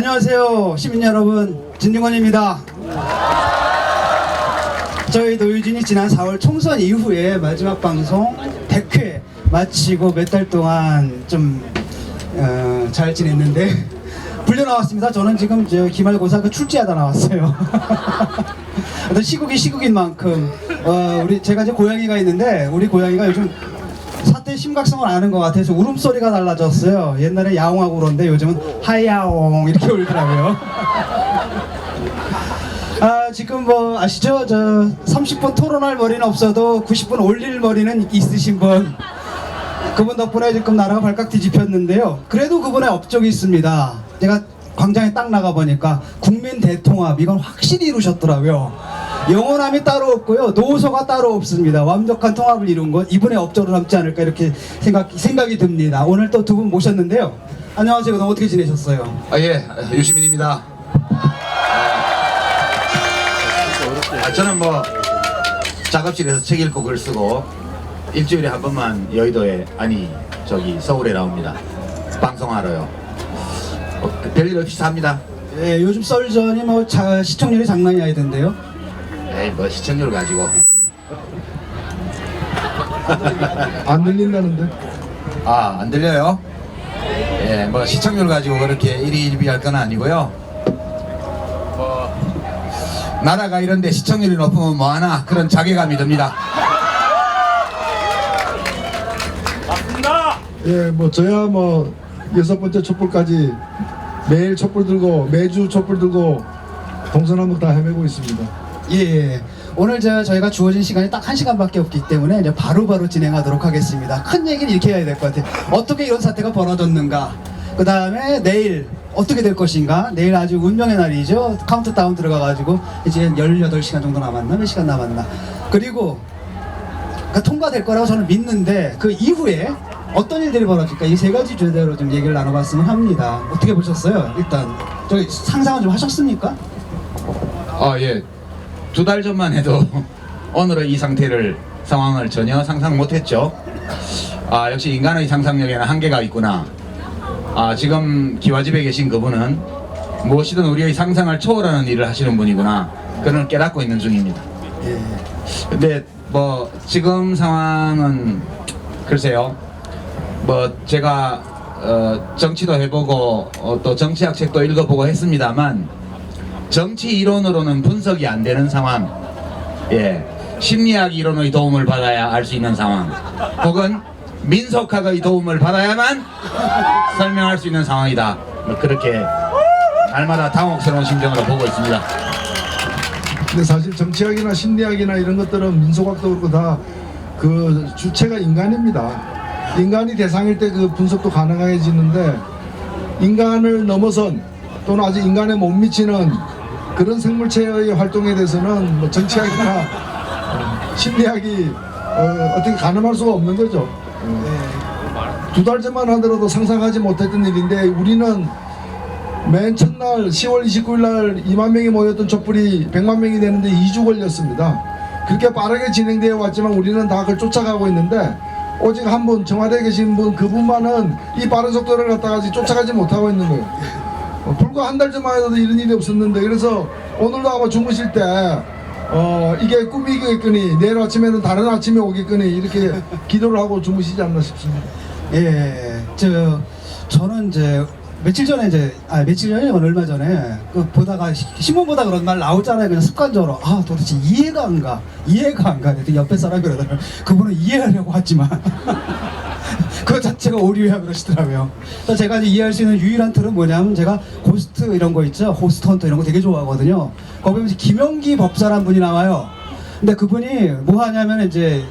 안녕하세요 시민 여러분, 진중권입니다. 저희 노유진이 지난 4월 총선 이후에 마지막 방송 100회 마치고 몇 달 동안 좀 잘 지냈는데 불려 나왔습니다. 저는 지금 기말고사 그 출제하다 나왔어요. 시국인 만큼 제가 이제 고양이가 있는데 우리 고양이가 요즘 사태 심각성을 아는 것 같아서 울음소리가 달라졌어요. 옛날에 야옹하고 그러는데 요즘은 하야옹 이렇게 울더라고요. 지금 뭐 아시죠? 저 30분 토론할 머리는 없어도 90분 올릴 머리는 있으신 분, 그분 덕분에 지금 나라가 발칵 뒤집혔는데요. 그래도 그분의 업적이 있습니다. 제가 광장에 딱 나가보니까 국민 대통합, 이건 확실히 이루셨더라고요. 영원함이 따로 없고요, 노소가 따로 없습니다. 완벽한 통합을 이룬 것, 이분의 업적으로 남지 않을까 이렇게 생각이 듭니다. 오늘 또 두 분 모셨는데요. 안녕하세요. 그동안 어떻게 지내셨어요? 예, 유시민입니다. 저는 뭐 작업실에서 책 읽고 글 쓰고 일주일에 한 번만 여의도에, 아니 저기 서울에 나옵니다. 방송하러요. 별일 없이 삽니다. 예, 요즘 썰전이 뭐 시청률이 장난이 아니던데요. 에이, 뭐 시청률 가지고. 안 들린다는데? 안 들려요? 예, 뭐 시청률 가지고 그렇게 일희일비할 건 아니고요. 나라가 이런데 시청률이 높으면 뭐하나 그런 자괴감이 듭니다. 맞습니다. 예, 뭐 저야 뭐 6번째 촛불까지 매일 촛불 들고 매주 촛불 들고 동서남북 다 헤매고 있습니다. 예, 오늘 저희가 주어진 시간이 딱 1시간밖에 없기 때문에 이제 바로바로 진행하도록 하겠습니다. 큰 얘기를 이렇게 해야 될 것 같아요. 어떻게 이런 사태가 벌어졌는가, 그 다음에 내일 어떻게 될 것인가. 내일 아주 운명의 날이죠. 카운트다운 들어가가지고 이제 18시간 정도 남았나, 몇 시간 남았나. 그리고 통과될 거라고 저는 믿는데 그 이후에 어떤 일들이 벌어질까, 이 세 가지 주제로 좀 얘기를 나눠봤으면 합니다. 어떻게 보셨어요? 일단 저희 상상은 좀 하셨습니까? 예. 2달 전만 해도 오늘의 이 상황을 전혀 상상 못했죠. 역시 인간의 상상력에는 한계가 있구나. 지금 기와집에 계신 그분은 무엇이든 우리의 상상을 초월하는 일을 하시는 분이구나, 그걸 깨닫고 있는 중입니다. 예. 근데 뭐 지금 상황은 글쎄요, 뭐 제가 정치도 해보고 또 정치학 책도 읽어보고 했습니다만 정치 이론으로는 분석이 안 되는 상황, 예, 심리학 이론의 도움을 받아야 알 수 있는 상황, 혹은 민속학의 도움을 받아야만 설명할 수 있는 상황이다. 뭐 그렇게 날마다 당혹스러운 심정으로 보고 있습니다. 근데 사실 정치학이나 심리학이나 이런 것들은 민속학도 그렇고 다 그 주체가 인간입니다. 인간이 대상일 때 그 분석도 가능해지는데, 인간을 넘어선 또는 아직 인간에 못 미치는 그런 생물체의 활동에 대해서는 뭐 정치학이나 심리학이 어떻게 가늠할 수가 없는 거죠. 2달 전만 하더라도 상상하지 못했던 일인데, 우리는 맨 첫날 10월 29일 날 2만 명이 모였던 촛불이 100만 명이 되는데 2주 걸렸습니다. 그렇게 빠르게 진행되어 왔지만 우리는 다 그걸 쫓아가고 있는데, 오직 한 분, 청와대에 계신 분, 그분만은 이 빠른 속도를 갖다가 아직 쫓아가지 못하고 있는 거예요. 불과 한 달 전만 해도 이런 일이 없었는데, 그래서 오늘도 아마 주무실 때 이게 꿈이겠거니 내일 아침에는 다른 아침이 오겠거니 이렇게 기도를 하고 주무시지 않나 싶습니다. 예, 저는 이제 며칠 전에 며칠 전에 얼마 전에 보다가 신문 보다 그런 말 나오잖아요. 그냥 습관적으로 도대체 이해가 안 가. 그랬더니 옆에 사람이 그러더라고요. 그분은 이해하려고 하지만 그거 자체가 오류야 그러시더라고요. 그래서 제가 이제 이해할 수 있는 유일한 틀은 뭐냐면, 제가 고스트 이런 거 있죠. 호스트 헌터 이런 거 되게 좋아하거든요. 거기 보면 김영기 법사라는 분이 나와요. 근데 그분이 뭐 하냐면 이제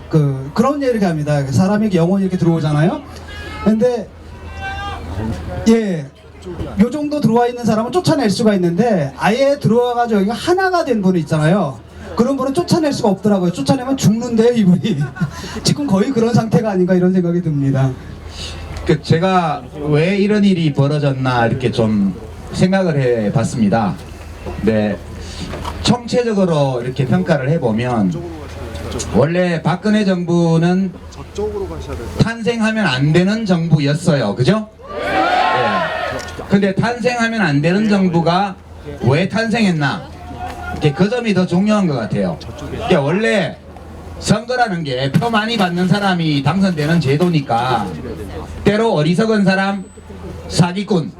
그런 얘기를 합니다. 사람이 영혼이 이렇게 들어오잖아요. 근데 예, 요 정도 들어와 있는 사람은 쫓아낼 수가 있는데, 아예 들어와가지고 여기가 하나가 된 분이 있잖아요. 그런 분은 쫓아낼 수가 없더라고요. 쫓아내면 죽는데요, 이분이. 지금 거의 그런 상태가 아닌가 이런 생각이 듭니다. 제가 왜 이런 일이 벌어졌나 이렇게 좀 생각을 해봤습니다. 네, 총체적으로 이렇게 평가를 해보면, 원래 박근혜 정부는 탄생하면 안 되는 정부였어요. 그죠? 네. 근데 탄생하면 안 되는 정부가 왜 탄생했나? 이게 그 점이 더 중요한 것 같아요. 이게 원래 선거라는 게 표 많이 받는 사람이 당선되는 제도니까 때로 어리석은 사람, 사기꾼,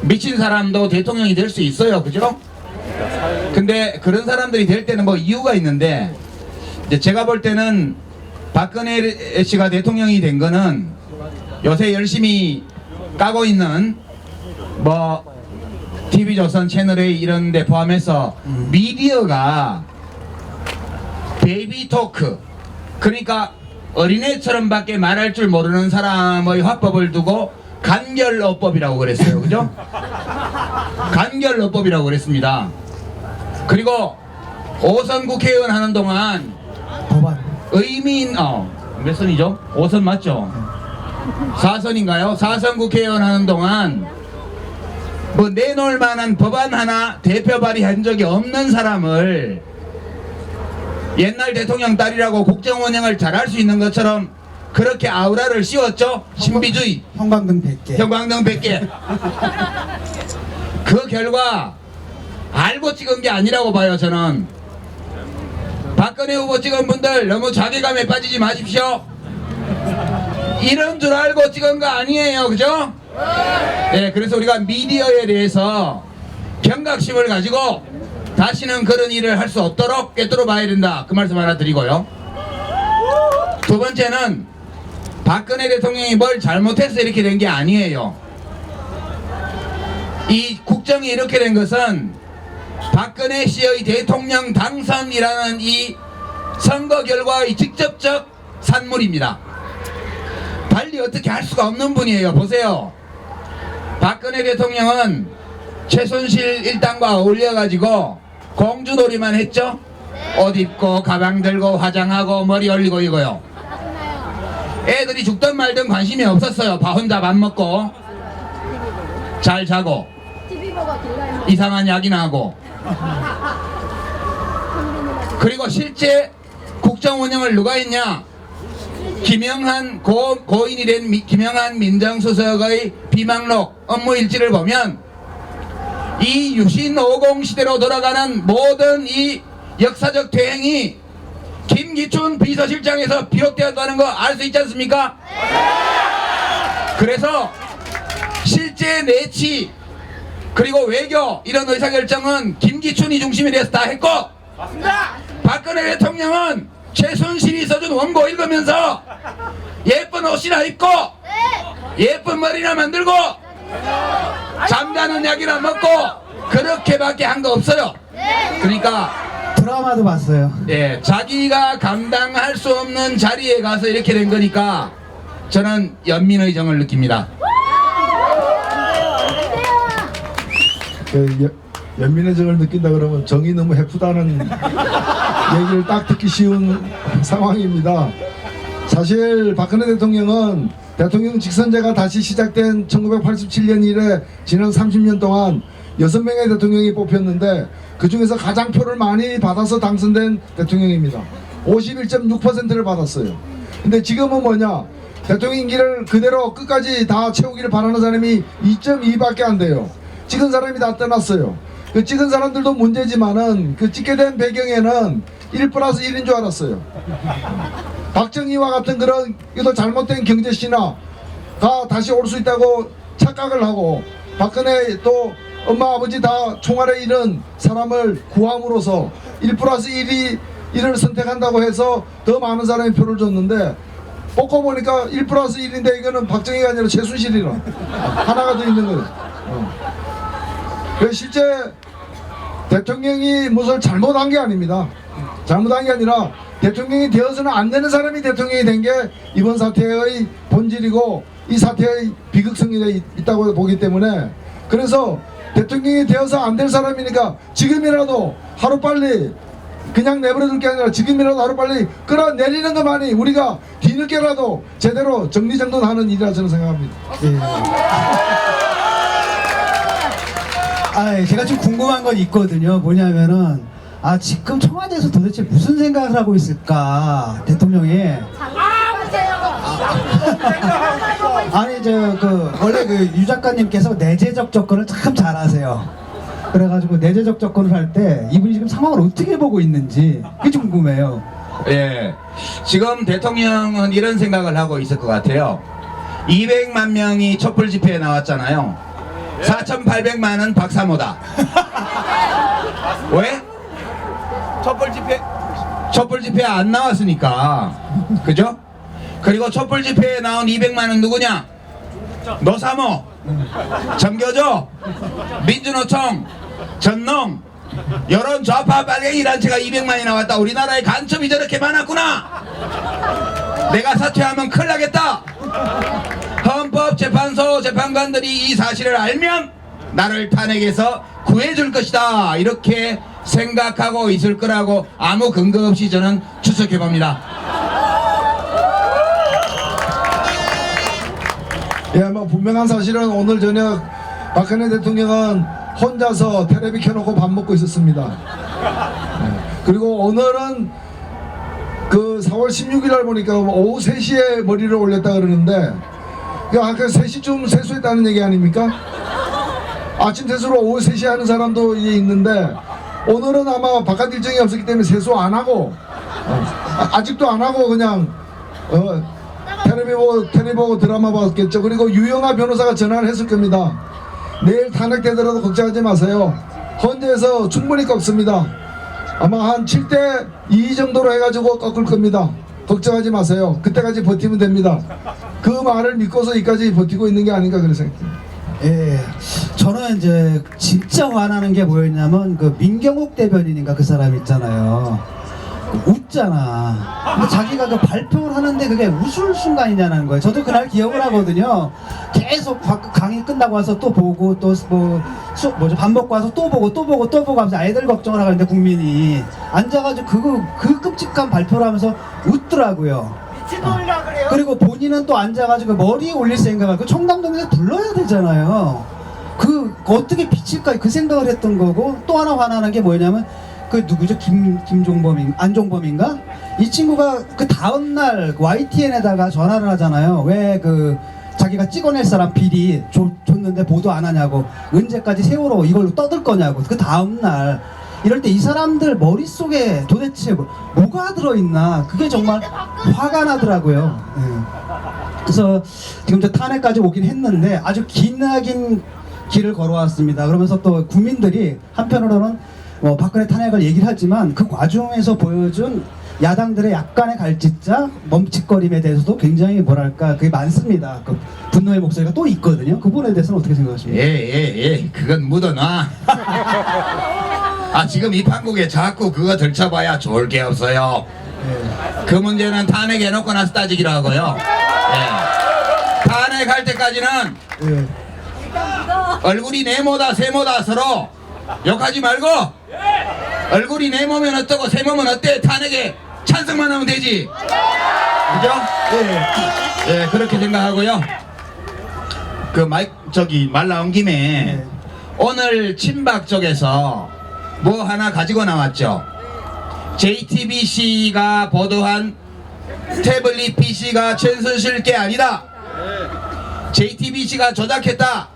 미친 사람도 대통령이 될 수 있어요. 그죠? 근데 그런 사람들이 될 때는 뭐 이유가 있는데 이제 제가 볼 때는 박근혜 씨가 대통령이 된 거는 요새 열심히 까고 있는 뭐 TV조선 채널A 이런 데 포함해서 미디어가 베이비 토크, 그러니까 어린애처럼 밖에 말할 줄 모르는 사람의 화법을 두고 간결어법이라고 그랬어요. 그죠? 간결어법이라고 그랬습니다. 그리고 5선 국회의원 하는 동안 법안. 의민 몇 선이죠? 5선 맞죠? 4선인가요? 4선 국회의원 하는 동안 뭐 내놓을 만한 법안 하나 대표 발의한 적이 없는 사람을 옛날 대통령 딸이라고 국정 운영을 잘할 수 있는 것처럼 그렇게 아우라를 씌웠죠? 신비주의 형광등 100개. 형광등 100개. 그 결과 알고 찍은 게 아니라고 봐요. 저는 박근혜 후보 찍은 분들 너무 자괴감에 빠지지 마십시오. 이런 줄 알고 찍은 거 아니에요. 그죠? 네, 그래서 우리가 미디어에 대해서 경각심을 가지고 다시는 그런 일을 할 수 없도록 꿰뚫어 봐야 된다. 그 말씀 하나 드리고요. 두 번째는 박근혜 대통령이 뭘 잘못해서 이렇게 된 게 아니에요. 이 국정이 이렇게 된 것은 박근혜 씨의 대통령 당선이라는 이 선거 결과의 직접적 산물입니다. 달리 어떻게 할 수가 없는 분이에요. 보세요. 박근혜 대통령은 최순실 일당과 어울려가지고 공주놀이만 했죠? 옷 입고 가방 들고 화장하고 머리 올리고 이거요. 애들이 죽든 말든 관심이 없었어요. 혼자 밥 먹고 잘 자고 이상한 약이나 하고. 그리고 실제 국정 운영을 누가 했냐? 김영한 고인이 된 김영한 민정수석의 비망록 업무 일지를 보면 이 유신 50 시대로 돌아가는 모든 이 역사적 대행이 김기춘 비서실장에서 비롯되었다는 거 알 수 있지 않습니까? 그래서 실제 내치 그리고 외교 이런 의사결정은 김기춘이 중심이 돼서 다 했고, 맞습니다. 박근혜 대통령은 최순실이 써준 원고 읽으면서 예쁜 옷이나 입고 예쁜 머리나 만들고 잠자는 약이나 먹고 그렇게밖에 한 거 없어요. 그러니까 드라마도 봤어요. 예, 자기가 감당할 수 없는 자리에 가서 이렇게 된 거니까 저는 연민의 정을 느낍니다. 연민의 정을 느낀다 그러면 정이 너무 해프다는 얘기를 딱 듣기 쉬운 상황입니다. 사실 박근혜 대통령은 대통령 직선제가 다시 시작된 1987년 이래 지난 30년 동안 6명의 대통령이 뽑혔는데 그 중에서 가장 표를 많이 받아서 당선된 대통령입니다. 51.6%를 받았어요. 근데 지금은 뭐냐? 대통령 임기를 그대로 끝까지 다 채우기를 바라는 사람이 2.2밖에 안 돼요. 찍은 사람이 다 떠났어요. 그 찍은 사람들도 문제지만은 그 찍게 된 배경에는 1+1인 줄 알았어요. 박정희와 같은 그런 이도 잘못된 경제 신화가 다시 올 수 있다고 착각을 하고 박근혜 또 엄마 아버지 다 총알에 잃은 사람을 구함으로써 1+1이 이를 선택한다고 해서 더 많은 사람이 표를 줬는데 뽑고 보니까 1+1인데 이거는 박정희가 아니라 최순실이라 하나가 더 있는 거예요. 그래서 실제 대통령이 무엇을 잘못한 게 아닙니다. 잘못한 게 아니라 대통령이 되어서는 안 되는 사람이 대통령이 된 게 이번 사태의 본질이고 이 사태의 비극성이 있다고 보기 때문에, 그래서 대통령이 되어서 안 될 사람이니까 지금이라도 하루빨리 그냥 내버려둘 게 아니라 지금이라도 하루빨리 끌어내리는 것만이 우리가 뒤늦게라도 제대로 정리정돈하는 일이라 저는 생각합니다. 예. 제가 좀 궁금한 건 있거든요. 뭐냐면은 지금 청와대에서 도대체 무슨 생각을 하고 있을까? 대통령이 생각하고 있어. 아니 원래 그 유 작가님께서 내재적 접근을 참 잘하세요. 그래가지고 내재적 접근을 할 때 이분이 지금 상황을 어떻게 보고 있는지 그게 좀 궁금해요. 예, 지금 대통령은 이런 생각을 하고 있을 것 같아요. 200만 명이 촛불 집회에 나왔잖아요. 4,800만은 박사모다. 왜? 촛불 집회 안 나왔으니까. 그죠? 그리고 촛불 집회에 나온 200만은 누구냐? 노사모, 정교조, 민주노총, 전농, 여론 좌파 빨갱이 단체가 200만이 나왔다. 우리나라에 간첩이 저렇게 많았구나. 내가 사퇴하면 큰일 나겠다. 헌법재판소 재판관들이 이 사실을 알면 나를 탄핵해서 구해줄 것이다. 이렇게 생각하고 있을 거라고 아무 근거 없이 저는 추측해 봅니다. 예, 뭐 분명한 사실은 오늘 저녁 박근혜 대통령은 혼자서 텔레비 켜놓고 밥 먹고 있었습니다. 예, 그리고 오늘은 그 4월 16일 날 보니까 오후 3시에 머리를 올렸다 그러는데 그 아까 3시쯤 세수했다는 얘기 아닙니까? 아침 세수를 오후 3시에 하는 사람도 이게 있는데 오늘은 아마 바깥 일정이 없었기 때문에 세수 안 하고 아직도 안 하고 그냥 텔레비 보고 드라마 봤겠죠. 그리고 유영아 변호사가 전화를 했을 겁니다. 내일 탄핵되더라도 걱정하지 마세요. 헌재에서 충분히 꺾습니다. 아마 한 7대 2 정도로 해가지고 꺾을 겁니다. 걱정하지 마세요. 그때까지 버티면 됩니다. 그 말을 믿고서 여기까지 버티고 있는 게 아닌가 그런 생각입니다. 예, 저는 이제 진짜 화나는 게 뭐였냐면 그 민경욱 대변인인가 그 사람 있잖아요. 웃잖아. 근데 자기가 그 발표를 하는데 그게 웃을 순간이냐는 거예요. 저도 그날 기억을 하거든요. 계속 강의 끝나고 와서 또 보고 또 밥 먹고 와서 또 보고 하면서 아이들 걱정을 하고 있는데 국민이 앉아가지고 그 끔찍한 발표를 하면서 웃더라고요. 미친놈이라 그래요. 그리고 본인은 또 앉아가지고 머리에 올릴 생각을 그 청담동에서 불러야 되잖아요. 그 어떻게 비칠까 그 생각을 했던 거고 또 하나 화나는 게 뭐냐면 그 누구죠? 안종범인가? 이 친구가 그 다음날 YTN에다가 전화를 하잖아요. 왜 그 자기가 찍어낼 사람 비리 줬는데 보도 안 하냐고 언제까지 세월호 이걸로 떠들 거냐고 그 다음날 이럴 때 이 사람들 머릿속에 도대체 뭐가 들어있나 그게 정말 화가 나더라고요. 예. 그래서 지금 저 탄핵까지 오긴 했는데 아주 기나긴 길을 걸어왔습니다. 그러면서 또 국민들이 한편으로는 박근혜 탄핵을 얘기를 하지만 그 과정에서 보여준 야당들의 약간의 갈짓자 멈칫거림에 대해서도 굉장히 뭐랄까 그게 많습니다. 그 분노의 목소리가 또 있거든요. 그 부분에 대해서는 어떻게 생각하십니까? 예, 그건 묻어놔. 아, 지금 이 판국에 자꾸 그거 들춰봐야 좋을 게 없어요. 예. 그 문제는 탄핵해놓고 나서 따지기로 하고요. 예. 탄핵할 때까지는 예. 얼굴이 네모다 세모다 서로 욕하지 말고 얼굴이 네모면 어떠고 세모면 어때? 탄핵에 찬성만 하면 되지. 그죠? 예, 그렇게 생각하고요. 그 말 나온 김에 예. 오늘 친박 쪽에서 뭐 하나 가지고 나왔죠. JTBC가 보도한 태블릿 PC가 최순실 게 아니다. JTBC가 조작했다.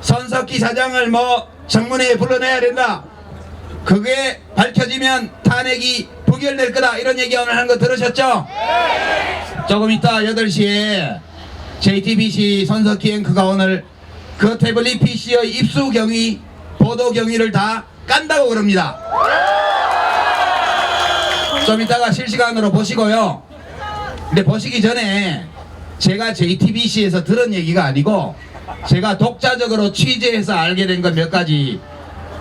손석희 사장을 뭐 청문회에 불러내야 된다. 그게 밝혀지면 탄핵이 부결될 거다. 이런 얘기 오늘 하는 거 들으셨죠? 조금 이따 8시에 JTBC 손석희 앵커가 오늘 그 태블릿 PC의 입수 경위, 보도 경위를 다 깐다고 그럽니다. 좀 이따가 실시간으로 보시고요. 근데 보시기 전에 제가 JTBC에서 들은 얘기가 아니고 제가 독자적으로 취재해서 알게 된 것 몇 가지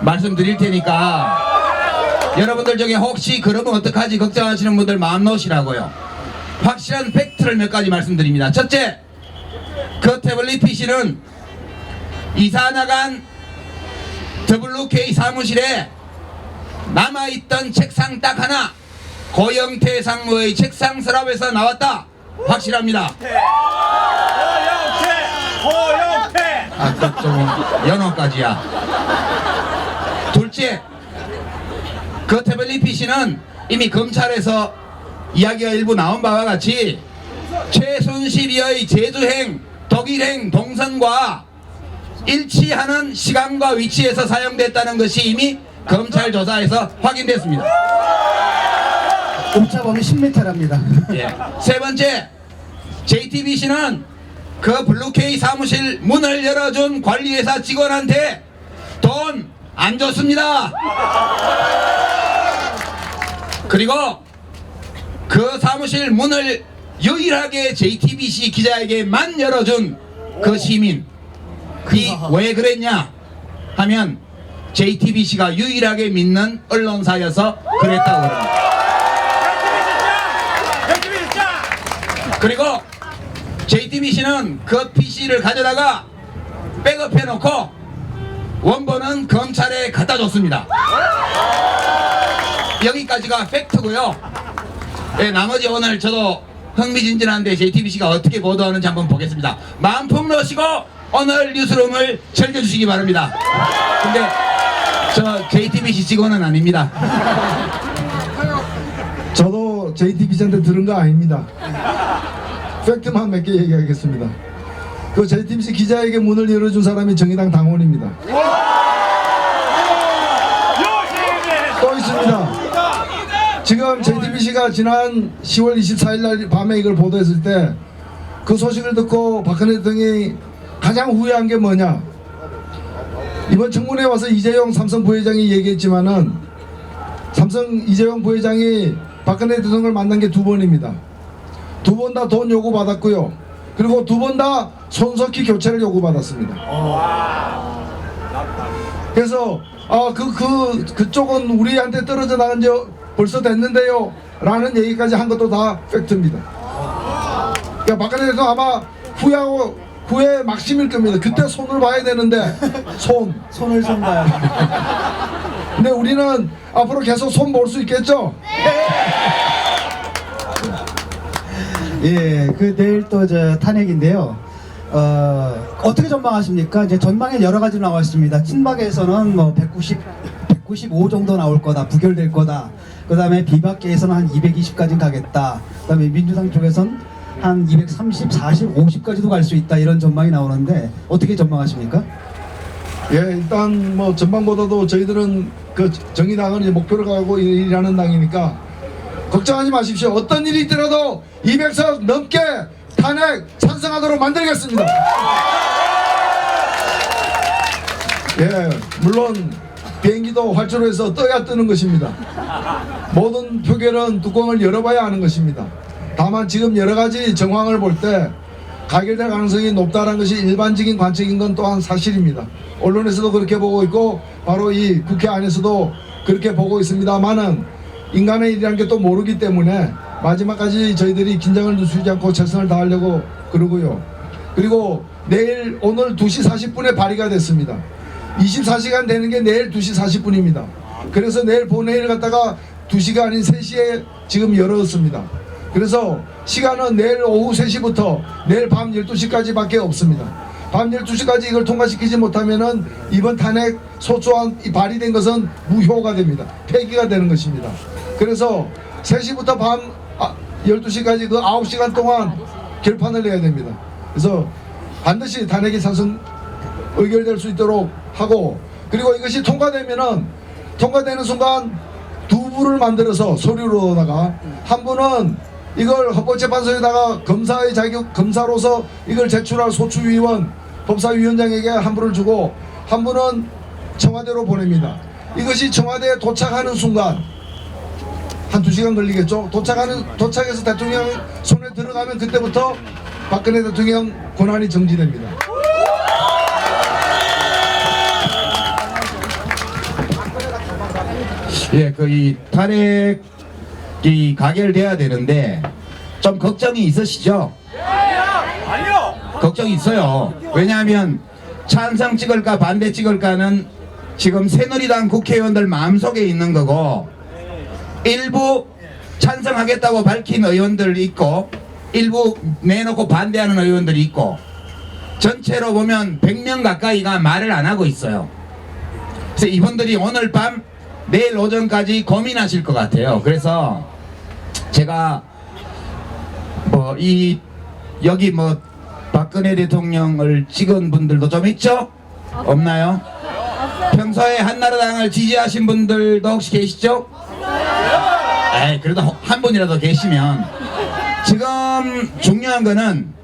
말씀드릴 테니까 여러분들 중에 혹시 그러면 어떡하지 걱정하시는 분들 마음 놓으시라고요. 확실한 팩트를 몇 가지 말씀드립니다. 첫째, 그 태블릿 PC는 이사 나간 WK 사무실에 남아있던 책상 딱 하나, 고영태 상무의 책상 서랍에서 나왔다. 확실합니다. 허영태. 아, 그 좀 연어까지야. 둘째, 그 태블릿 PC는 이미 검찰에서 이야기가 일부 나온 바와 같이 최순실의 제주행 독일행 동선과 일치하는 시간과 위치에서 사용됐다는 것이 이미 검찰 조사에서 확인됐습니다. 옵차범위 10m랍니다. 예. 세 번째, JTBC는 그 블루케이 사무실 문을 열어준 관리회사 직원한테 돈 안 줬습니다. 그리고 그 사무실 문을 유일하게 JTBC 기자에게만 열어준 그 시민, 이 왜 그랬냐 하면 JTBC가 유일하게 믿는 언론사여서 그랬다고 합니다. 그리고 JTBC는 그 PC를 가져다가 백업해놓고 원본은 검찰에 갖다 줬습니다. 여기까지가 팩트고요. 예, 나머지 오늘 저도 흥미진진한데 JTBC가 어떻게 보도하는지 한번 보겠습니다. 마음 품 놓으시고 오늘 뉴스룸을 즐겨주시기 바랍니다. 근데 저 JTBC 직원은 아닙니다. 저도 JTBC한테 들은 거 아닙니다. 팩트만 몇 개 얘기하겠습니다. 그 JTBC 기자에게 문을 열어준 사람이 정의당 당원입니다. 또 있습니다. 지금 JTBC가 지난 10월 24일 날 밤에 이걸 보도했을 때 그 소식을 듣고 박근혜 대통령이 가장 후회한 게 뭐냐, 이번 청문회에 와서 이재용 삼성 부회장이 얘기했지만은 삼성 이재용 부회장이 박근혜 대통령을 만난 게 2번입니다. 2번 다 돈 요구받았고요. 그리고 2번 다 손석희 교체를 요구받았습니다. 그래서 그쪽은 우리한테 떨어져 나간 지 벌써 됐는데요 라는 얘기까지 한 것도 다 팩트입니다. 그러니까 박근혜 대통령 아마 후회 막심일 겁니다. 그때 손을 봐야 되는데 손을 손봐야. 근데 우리는 앞으로 계속 손 볼 수 있겠죠? 예, 그 내일 또 저 탄핵인데요. 어떻게 전망하십니까? 이제 전망에 여러 가지 나와 있습니다. 친박에서는 뭐 195 정도 나올 거다, 부결될 거다. 그 다음에 비박계에서는 한 220까지 가겠다. 그 다음에 민주당 쪽에서는 한 230, 40, 50까지도 갈 수 있다. 이런 전망이 나오는데 어떻게 전망하십니까? 예, 일단 뭐 전망보다도 저희들은 그 정의당은 이제 목표를 가고 일하는 당이니까 걱정하지 마십시오. 어떤 일이 있더라도 200석 넘게 탄핵 찬성하도록 만들겠습니다. 예, 물론 비행기도 활주로에서 떠야 뜨는 것입니다. 모든 표결은 뚜껑을 열어봐야 하는 것입니다. 다만 지금 여러 가지 정황을 볼 때 가결될 가능성이 높다는 것이 일반적인 관측인 건 또한 사실입니다. 언론에서도 그렇게 보고 있고 바로 이 국회 안에서도 그렇게 보고 있습니다만은 인간의 일이라는 게 또 모르기 때문에 마지막까지 저희들이 긴장을 늦추지 않고 최선을 다하려고 그러고요. 그리고 오늘 2시 40분에 발의가 됐습니다. 24시간 되는 게 내일 2시 40분입니다. 그래서 내일 본회의를 갖다가 2시가 아닌 3시에 지금 열었습니다. 그래서 시간은 내일 오후 3시부터 내일 밤 12시까지 밖에 없습니다. 밤 12시까지 이걸 통과시키지 못하면은 이번 탄핵 소추안 발의된 것은 무효가 됩니다. 폐기가 되는 것입니다. 그래서 3시부터 밤 12시까지 그 9시간 동안 결판을 내야 됩니다. 그래서 반드시 탄핵이 의결될 수 있도록 하고, 그리고 이것이 통과되는 순간 2부를 만들어서 서류로다가 한 부는 이걸 헌법재판소에다가 검사의 자격, 검사로서 이걸 제출할 소추위원 법사위원장에게 한 부를 주고 한 부는 청와대로 보냅니다. 이것이 청와대에 도착하는 순간 한 2시간 걸리겠죠. 도착해서 대통령 손에 들어가면 그때부터 박근혜 대통령 권한이 정지됩니다. 예, 이 탄핵이 가결돼야 되는데 좀 걱정이 있으시죠? 아니요. 걱정이 있어요. 왜냐하면 찬성 찍을까 반대 찍을까는 지금 새누리당 국회의원들 마음속에 있는 거고, 일부 찬성하겠다고 밝힌 의원들이 있고 일부 내놓고 반대하는 의원들이 있고, 전체로 보면 100명 가까이가 말을 안 하고 있어요. 그래서 이분들이 오늘 밤 내일 오전까지 고민하실 것 같아요. 그래서 제가 여기 박근혜 대통령을 찍은 분들도 좀 있죠? 없나요? 평소에 한나라당을 지지하신 분들도 혹시 계시죠? 에이, 그래도 한 분이라도 계시면. 지금 중요한 거는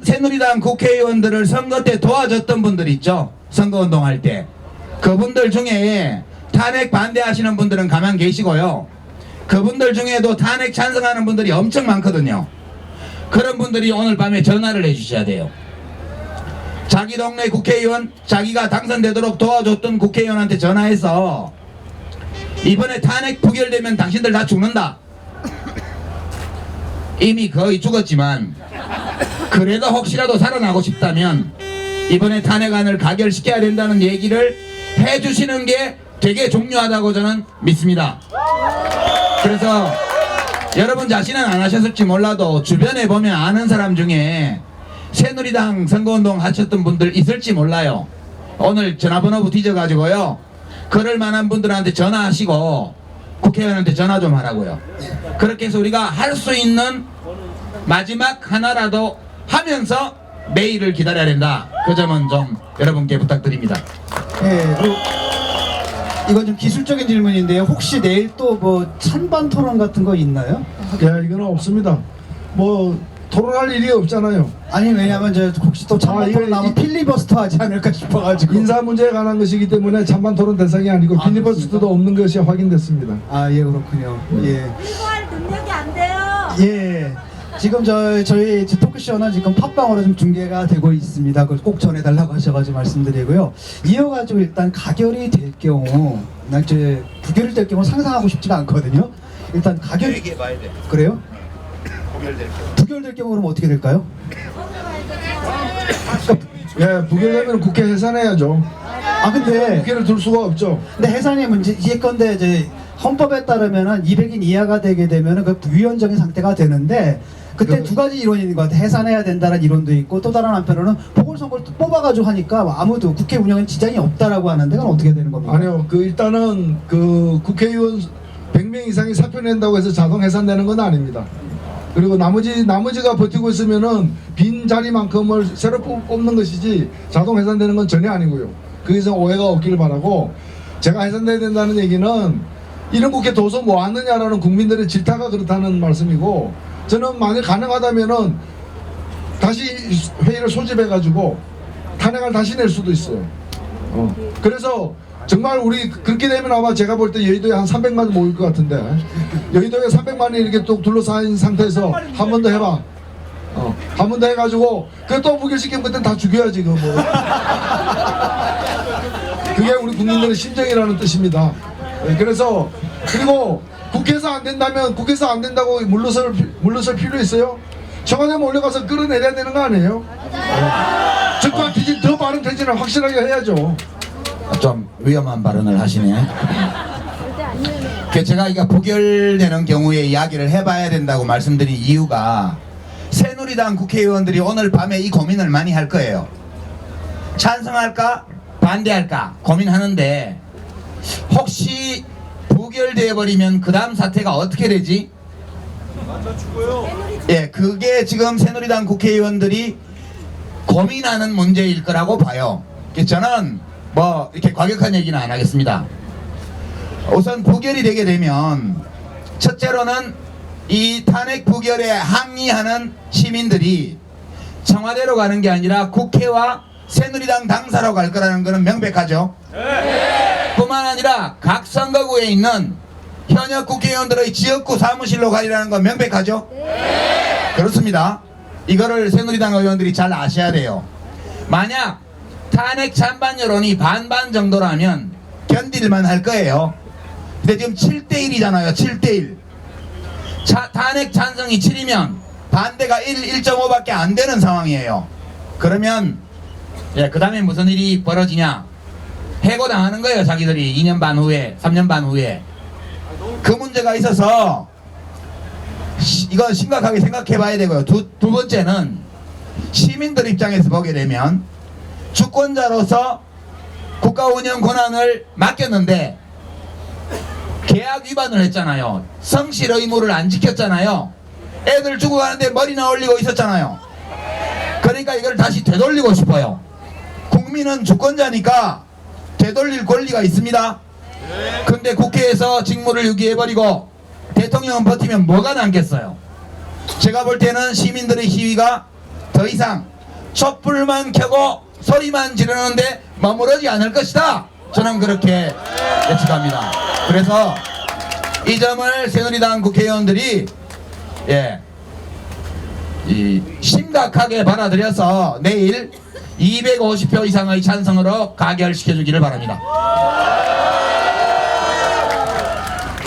새누리당 국회의원들을 선거 때 도와줬던 분들 있죠? 선거운동할 때. 그분들 중에 탄핵 반대하시는 분들은 가만 계시고요. 그분들 중에도 탄핵 찬성하는 분들이 엄청 많거든요. 그런 분들이 오늘 밤에 전화를 해주셔야 돼요. 자기 동네 국회의원, 자기가 당선되도록 도와줬던 국회의원한테 전화해서 이번에 탄핵 부결되면 당신들 다 죽는다. 이미 거의 죽었지만 그래도 혹시라도 살아나고 싶다면 이번에 탄핵안을 가결시켜야 된다는 얘기를 해주시는 게 되게 중요하다고 저는 믿습니다. 그래서 여러분 자신은 안 하셨을지 몰라도 주변에 보면 아는 사람 중에 새누리당 선거운동 하셨던 분들 있을지 몰라요. 오늘 전화번호부 뒤져가지고요, 그럴 만한 분들한테 전화하시고 국회의원한테 전화 좀 하라고요. 그렇게 해서 우리가 할 수 있는 마지막 하나라도 하면서 내일을 기다려야 된다. 그 점은 좀 여러분께 부탁드립니다. 예, 이건 좀 기술적인 질문인데요. 혹시 내일 또 뭐 찬반 토론 같은 거 있나요? 예, 이거는 없습니다. 뭐 토론할 일이 없잖아요. 아니, 왜냐면 저 혹시 또 찬반 이거 토론 나오면 필리버스터 하지 않을까 싶어가지고. 인사 문제에 관한 것이기 때문에 찬반 토론 대상이 아니고 필리버스터도 없는 것이 확인됐습니다. 아, 예, 그렇군요. 예. 이거할 능력이 안 돼요. 예. 지금 저희 토크쇼는 지금 팟빵으로 좀 중계가 되고 있습니다. 그걸 꼭 전해달라고 하셔가지고 말씀드리고요. 이어가지고 일단 가결이 될 경우, 난 이제 부결이 될 경우 상상하고 싶지가 않거든요. 일단 가결. 얘기해봐야 돼. 그래요? 부결될 경우. 부결될 경우 그럼 어떻게 될까요? 예, 부결되면 국회 해산해야죠. 아, 근데 국회를 둘 수가 없죠. 해산님은 이제 건데 이제 헌법에 따르면은 200인 이하가 되게 되면은 그 위헌적인 상태가 되는데, 그때 두 가지 이론이 있는 것 같아요. 해산해야 된다는 이론도 있고, 또 다른 한편으로는 보궐선거를 또 뽑아가지고 하니까 아무도 국회 운영에 지장이 없다라고 하는데, 그건 어떻게 되는 겁니까? 아니요, 일단은 국회의원 100명 이상이 사표 낸다고 해서 자동 해산되는 건 아닙니다. 그리고 나머지가 버티고 있으면은 빈 자리만큼을 새로 뽑는 것이지 자동 해산되는 건 전혀 아니고요. 거기서 오해가 없기를 바라고, 제가 해산돼야 된다는 얘기는 이런 국회 도서 뭐 하느냐라는 국민들의 질타가 그렇다는 말씀이고, 저는 만약 가능하다면은 다시 회의를 소집해가지고 탄핵을 다시 낼 수도 있어요. 그래서 정말 우리 그렇게 되면 아마 제가 볼 때 여의도에 한 300만 모일 것 같은데, 여의도에 300만이 이렇게 또 둘러싸인 상태에서 한 번 더 해봐. 한 번 더 해가지고 그또 부결시키면 그땐 다 죽여야지 그거 뭐. 그게 우리 국민들의 심정이라는 뜻입니다. 그래서 그리고 국회에서 안 된다면 국회에서 안 된다고 물러설 필요 있어요? 청와대에 올려가서 끌어내려야 되는 거 아니에요? 즉각 퇴진, 더 빠른 퇴진을 확실하게 해야죠. 좀 위험한 발언을 하시네. 제가 이거 부결되는 경우에 이야기를 해봐야 된다고 말씀드린 이유가, 새누리당 국회의원들이 오늘 밤에 이 고민을 많이 할 거예요. 찬성할까 반대할까 고민하는데, 혹시 부결되어 버리면 그 다음 사태가 어떻게 되지? 예, 그게 지금 새누리당 국회의원들이 고민하는 문제일 거라고 봐요. 저는 뭐 이렇게 과격한 얘기는 안 하겠습니다. 우선 부결이 되게 되면 첫째로는 이 탄핵 부결에 항의하는 시민들이 청와대로 가는 게 아니라 국회와 새누리당 당사로 갈 거라는 것은 명백하죠. 뿐만 아니라 각 선거구에 있는 현역 국회의원들의 지역구 사무실로 가리라는 건 명백하죠. 그렇습니다. 이거를 새누리당 의원들이 잘 아셔야 돼요. 만약 탄핵 찬반 여론이 반반 정도라면 견딜만 할 거예요. 근데 지금 7대1이잖아요. 7대1. 탄핵 찬성이 7이면 반대가 1.5밖에 안 되는 상황이에요. 그러면 그 다음에 무슨 일이 벌어지냐? 해고당하는 거예요. 자기들이 2년 반 후에, 3년 반 후에. 그 문제가 있어서 이건 심각하게 생각해 봐야 되고요. 두 번째는 시민들 입장에서 보게 되면 주권자로서 국가 운영 권한을 맡겼는데 계약 위반을 했잖아요. 성실 의무를 안 지켰잖아요. 애들 죽어가는데 머리나 올리고 있었잖아요. 그러니까 이걸 다시 되돌리고 싶어요. 국민은 주권자니까 되돌릴 권리가 있습니다. 근데 국회에서 직무를 유기해버리고 대통령은 버티면 뭐가 남겠어요? 제가 볼 때는 시민들의 시위가 더 이상 촛불만 켜고 소리만 지르는데 머무르지 않을 것이다. 저는 그렇게 예측합니다. 그래서 이 점을 새누리당 국회의원들이 심각하게 받아들여서 내일 250표 이상의 찬성으로 가결시켜주기를 바랍니다.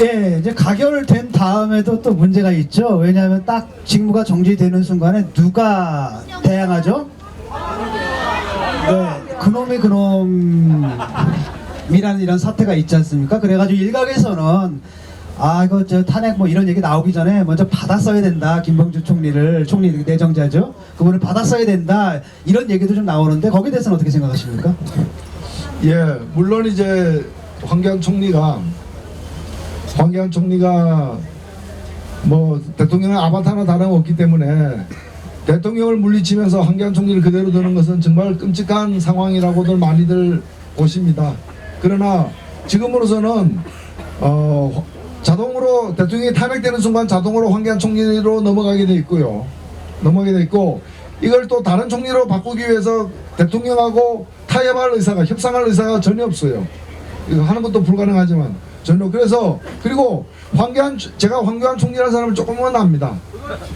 예, 이제 가결된 다음에도 또 문제가 있죠. 왜냐하면 딱 직무가 정지되는 순간에 누가 대항하죠? 네, 그놈이 그놈이라는 이런 사태가 있지 않습니까? 그래가지고 일각에서는 이거 저 탄핵 뭐 이런 얘기 나오기 전에 먼저 받았어야 된다. 김병주 총리 내정자죠. 그분을 받았어야 된다. 이런 얘기도 좀 나오는데 거기에 대해서는 어떻게 생각하십니까? 예, 물론 이제 황교안 총리가 뭐 대통령의 아바타나 다름없기 때문에 대통령을 물리치면서 황교안 총리를 그대로 두는 것은 정말 끔찍한 상황이라고들 많이들 보십니다. 그러나 지금으로서는 자동으로 대통령이 탄핵되는 순간 자동으로 황교안 총리로 넘어가게 돼 있고 이걸 또 다른 총리로 바꾸기 위해서 대통령하고 타협할 의사가 협상할 의사가 전혀 없어요. 이거 하는 것도 불가능하지만 전혀. 그래서 그리고 제가 황교안 총리라는 사람을 조금은 압니다.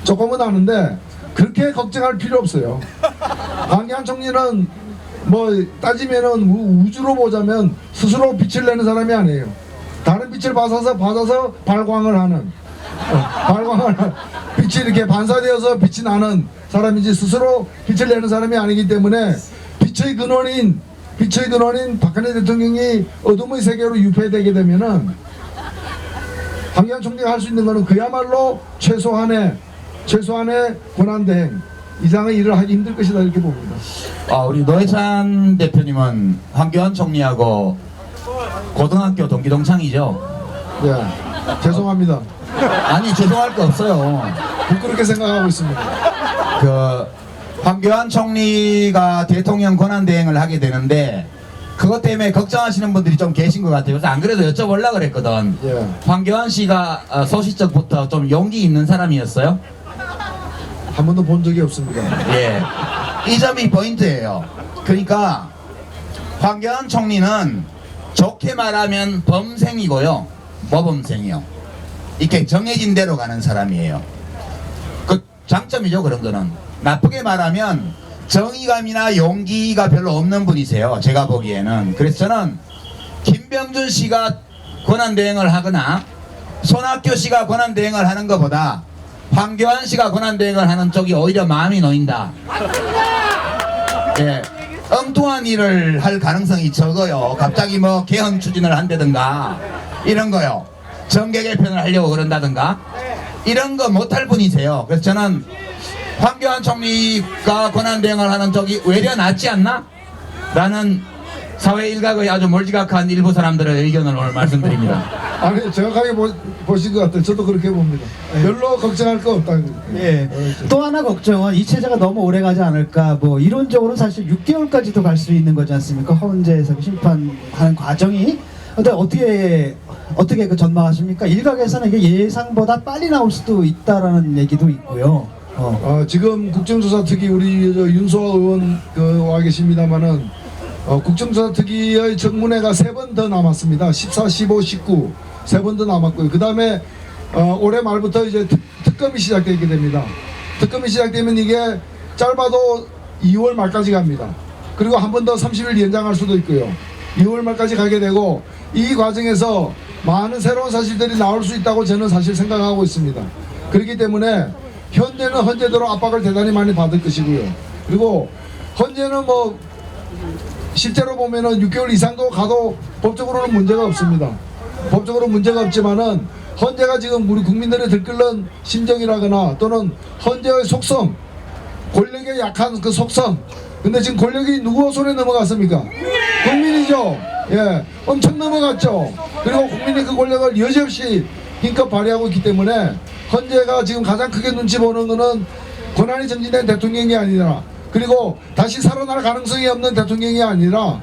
조금은 아는데 그렇게 걱정할 필요 없어요. 황교안 총리는 뭐 따지면은 우주로 보자면 스스로 빛을 내는 사람이 아니에요. 다른 빛을 받아서 발광을 하는 빛이 이렇게 반사되어서 빛이 나는 사람이지 스스로 빛을 내는 사람이 아니기 때문에 빛의 근원인 박근혜 대통령이 어둠의 세계로 유폐되게 되면은 황교안 총리가 할 수 있는 것은 그야말로 최소한의 권한대행 이상의 일을 하기 힘들 것이다 이렇게 봅니다. 우리 노회찬 대표님은 황교안 총리하고 고등학교 동기 동창이죠? 네, 죄송합니다. 아니 죄송할 거 없어요. 그렇게 생각하고 있습니다. 황교안 총리가 대통령 권한대행을 하게 되는데 그것 때문에 걱정하시는 분들이 좀 계신 것 같아요. 그래서 안 그래도 여쭤보려고 그랬거든. 예. 황교안 씨가 소시적부터 좀 용기 있는 사람이었어요? 한 번도 본 적이 없습니다. 예, 이 점이 포인트예요. 그러니까 황교안 총리는 좋게 말하면 범생이고요, 모범생이요. 이렇게 정해진 대로 가는 사람이에요. 그 장점이죠. 그런 거는. 나쁘게 말하면 정의감이나 용기가 별로 없는 분이세요, 제가 보기에는. 그래서 저는 김병준 씨가 권한대행을 하거나 손학규 씨가 권한대행을 하는 것보다 황교안 씨가 권한대행을 하는 쪽이 오히려 마음이 놓인다. 예, 엉뚱한 일을 할 가능성이 적어요. 갑자기 뭐 개헌 추진을 한다든가 이런 거요. 정계 개편을 하려고 그런다든가 이런 거 못할 분이세요. 그래서 저는 황교안 총리가 권한대행을 하는 쪽이 외려 낫지 않나? 라는 사회 일각의 아주 몰지각한 일부 사람들의 의견을 오늘 말씀드립니다. 아니 정확하게 보신 것 같아요. 저도 그렇게 봅니다. 별로 걱정할 거 없다. 예. 또 하나 걱정은 이 체제가 너무 오래 가지 않을까. 뭐 이론적으로는 사실 6개월까지도 갈 수 있는 거지 않습니까? 헌재에서 심판하는 과정이. 근데 어떻게 그 전망하십니까? 일각에서는 이게 예상보다 빨리 나올 수도 있다라는 얘기도 있고요. 지금 국정조사 특위 우리 윤소아 의원 와 계십니다만은 국정조사 특위의 청문회가 3번 더 남았습니다. 14, 15, 19 3번 더 남았고요. 그 다음에 올해 말부터 이제 특검이 시작되게 됩니다. 특검이 시작되면 이게 짧아도 2월 말까지 갑니다. 그리고 한 번 더 30일 연장할 수도 있고요. 2월 말까지 가게 되고 이 과정에서 많은 새로운 사실들이 나올 수 있다고 저는 사실 생각하고 있습니다. 그렇기 때문에 현재는 헌재대로 압박을 대단히 많이 받을 것이고요. 그리고 헌재는 뭐 실제로 보면은 6개월 이상도 가도 법적으로는 문제가 없습니다. 법적으로 문제가 없지만은 헌재가 지금 우리 국민들의 들끓는 심정이라거나 또는 헌재의 속성, 권력의 약한 그 속성. 근데 지금 권력이 누구 손에 넘어갔습니까? 국민이죠. 예, 엄청 넘어갔죠. 그리고 국민이 그 권력을 여지없이 힘껏 발휘하고 있기 때문에 헌재가 지금 가장 크게 눈치 보는 거는 권한이 정지된 대통령이 아니라, 그리고 다시 살아날 가능성이 없는 대통령이 아니라,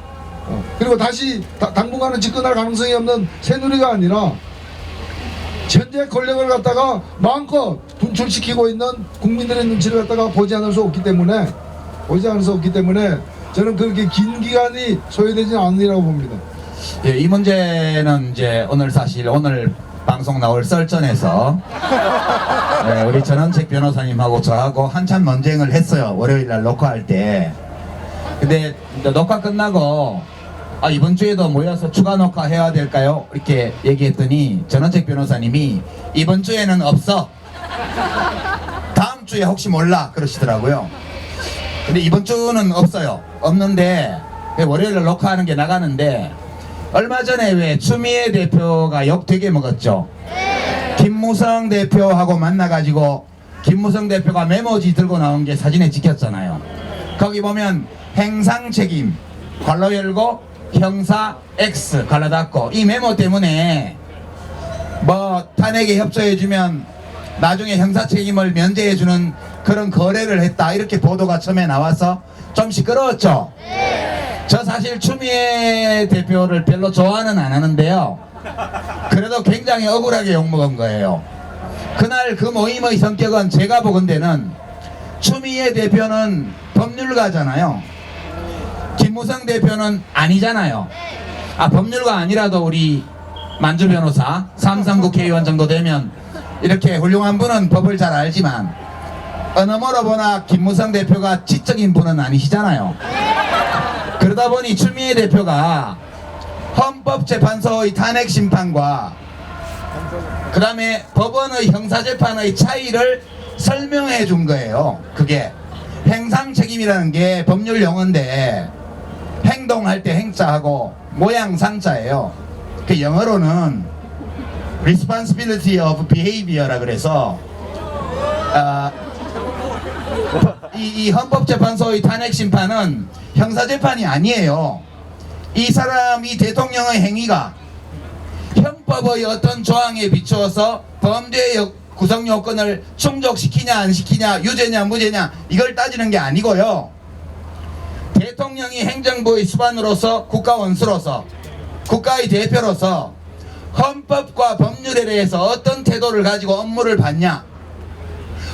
그리고 다시 당분간은 집권할 가능성이 없는 새누리가 아니라 현재 권력을 갖다가 마음껏 분출시키고 있는 국민들의 눈치를 갖다가 보지 않을 수 없기 때문에 저는 그렇게 긴 기간이 소요되지는 않으리라고 봅니다. 예, 이 문제는 이제 오늘 방송 나올 썰전에서 우리 전원책 변호사님하고 저하고 한참 논쟁을 했어요. 월요일날 녹화할 때. 근데 녹화 끝나고 이번 주에도 모여서 추가 녹화 해야 될까요? 이렇게 얘기했더니 전원책 변호사님이 이번 주에는 없어. 다음 주에 혹시 몰라 그러시더라고요. 근데 이번 주는 없어요. 없는데 월요일날 녹화하는 게 나가는데 얼마 전에 왜 추미애 대표가 욕 되게 먹었죠. 김무성 대표하고 만나가지고 김무성 대표가 메모지 들고 나온 게 사진에 찍혔잖아요. 거기 보면 행상 책임 괄호 열고 형사 X 괄호 닫고 이 메모 때문에 뭐 탄핵에 협조해주면 나중에 형사 책임을 면제해주는 그런 거래를 했다 이렇게 보도가 처음에 나와서 좀 시끄러웠죠. 저 사실 추미애 대표를 별로 좋아는 안 하는데요. 그래도 굉장히 억울하게 욕먹은 거예요. 그날 그 모임의 성격은 제가 보건대는 추미애 대표는 법률가잖아요. 김무성 대표는 아니잖아요. 법률가 아니라도 우리 만주 변호사, 삼선 국회의원 정도 되면 이렇게 훌륭한 분은 법을 잘 알지만 어느 뭐로 보나 김무성 대표가 지적인 분은 아니시잖아요. 그러다 보니 추미애 대표가 헌법재판소의 탄핵 심판과 그 다음에 법원의 형사재판의 차이를 설명해 준 거예요. 그게 행상책임이라는 게 법률 용어인데 행동할 때 행자하고 모양 상자예요. 그 영어로는 responsibility of behavior라 그래서 이 헌법재판소의 탄핵 심판은 형사재판이 아니에요. 이 사람이 대통령의 행위가 헌법의 어떤 조항에 비추어서 범죄의 구성 요건을 충족시키냐 안 시키냐 유죄냐 무죄냐 이걸 따지는 게 아니고요. 대통령이 행정부의 수반으로서 국가 원수로서 국가의 대표로서 헌법과 법률에 대해서 어떤 태도를 가지고 업무를 받냐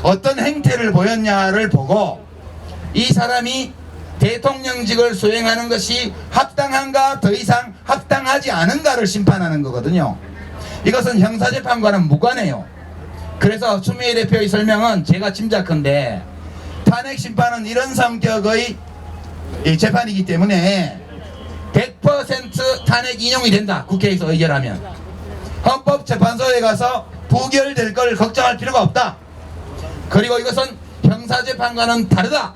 어떤 행태를 보였냐를 보고 이 사람이 대통령직을 수행하는 것이 합당한가 더 이상 합당하지 않은가를 심판하는 거거든요. 이것은 형사재판과는 무관해요. 그래서 추미애 대표의 설명은 제가 짐작컨대 탄핵 심판은 이런 성격의 재판이기 때문에 100% 탄핵 인용이 된다. 국회에서 의결하면 헌법재판소에 가서 부결될 걸 걱정할 필요가 없다. 그리고 이것은 형사재판과는 다르다.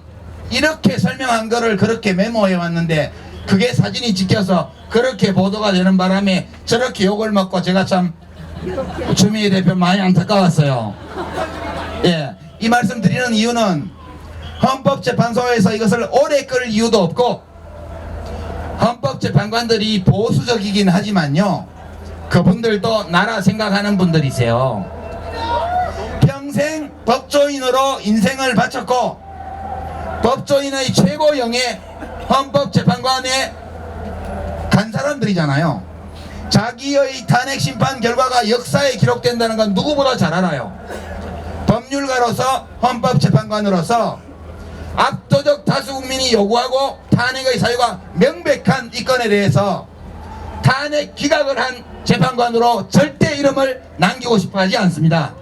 이렇게 설명한 거를 그렇게 메모해 왔는데 그게 사진이 찍혀서 그렇게 보도가 되는 바람에 저렇게 욕을 먹고 제가 참 추미애 대표 많이 안타까웠어요. 예, 이 말씀 드리는 이유는 헌법재판소에서 이것을 오래 끌 이유도 없고 헌법재판관들이 보수적이긴 하지만요 그분들도 나라 생각하는 분들이세요. 평생 법조인으로 인생을 바쳤고 법조인의 최고령에 헌법재판관에 간 사람들이잖아요. 자기의 탄핵 심판 결과가 역사에 기록된다는 건 누구보다 잘 알아요. 법률가로서 헌법재판관으로서 압도적 다수 국민이 요구하고 탄핵의 사유가 명백한 이 건에 대해서 탄핵 기각을 한 재판관으로 절대 이름을 남기고 싶어 하지 않습니다.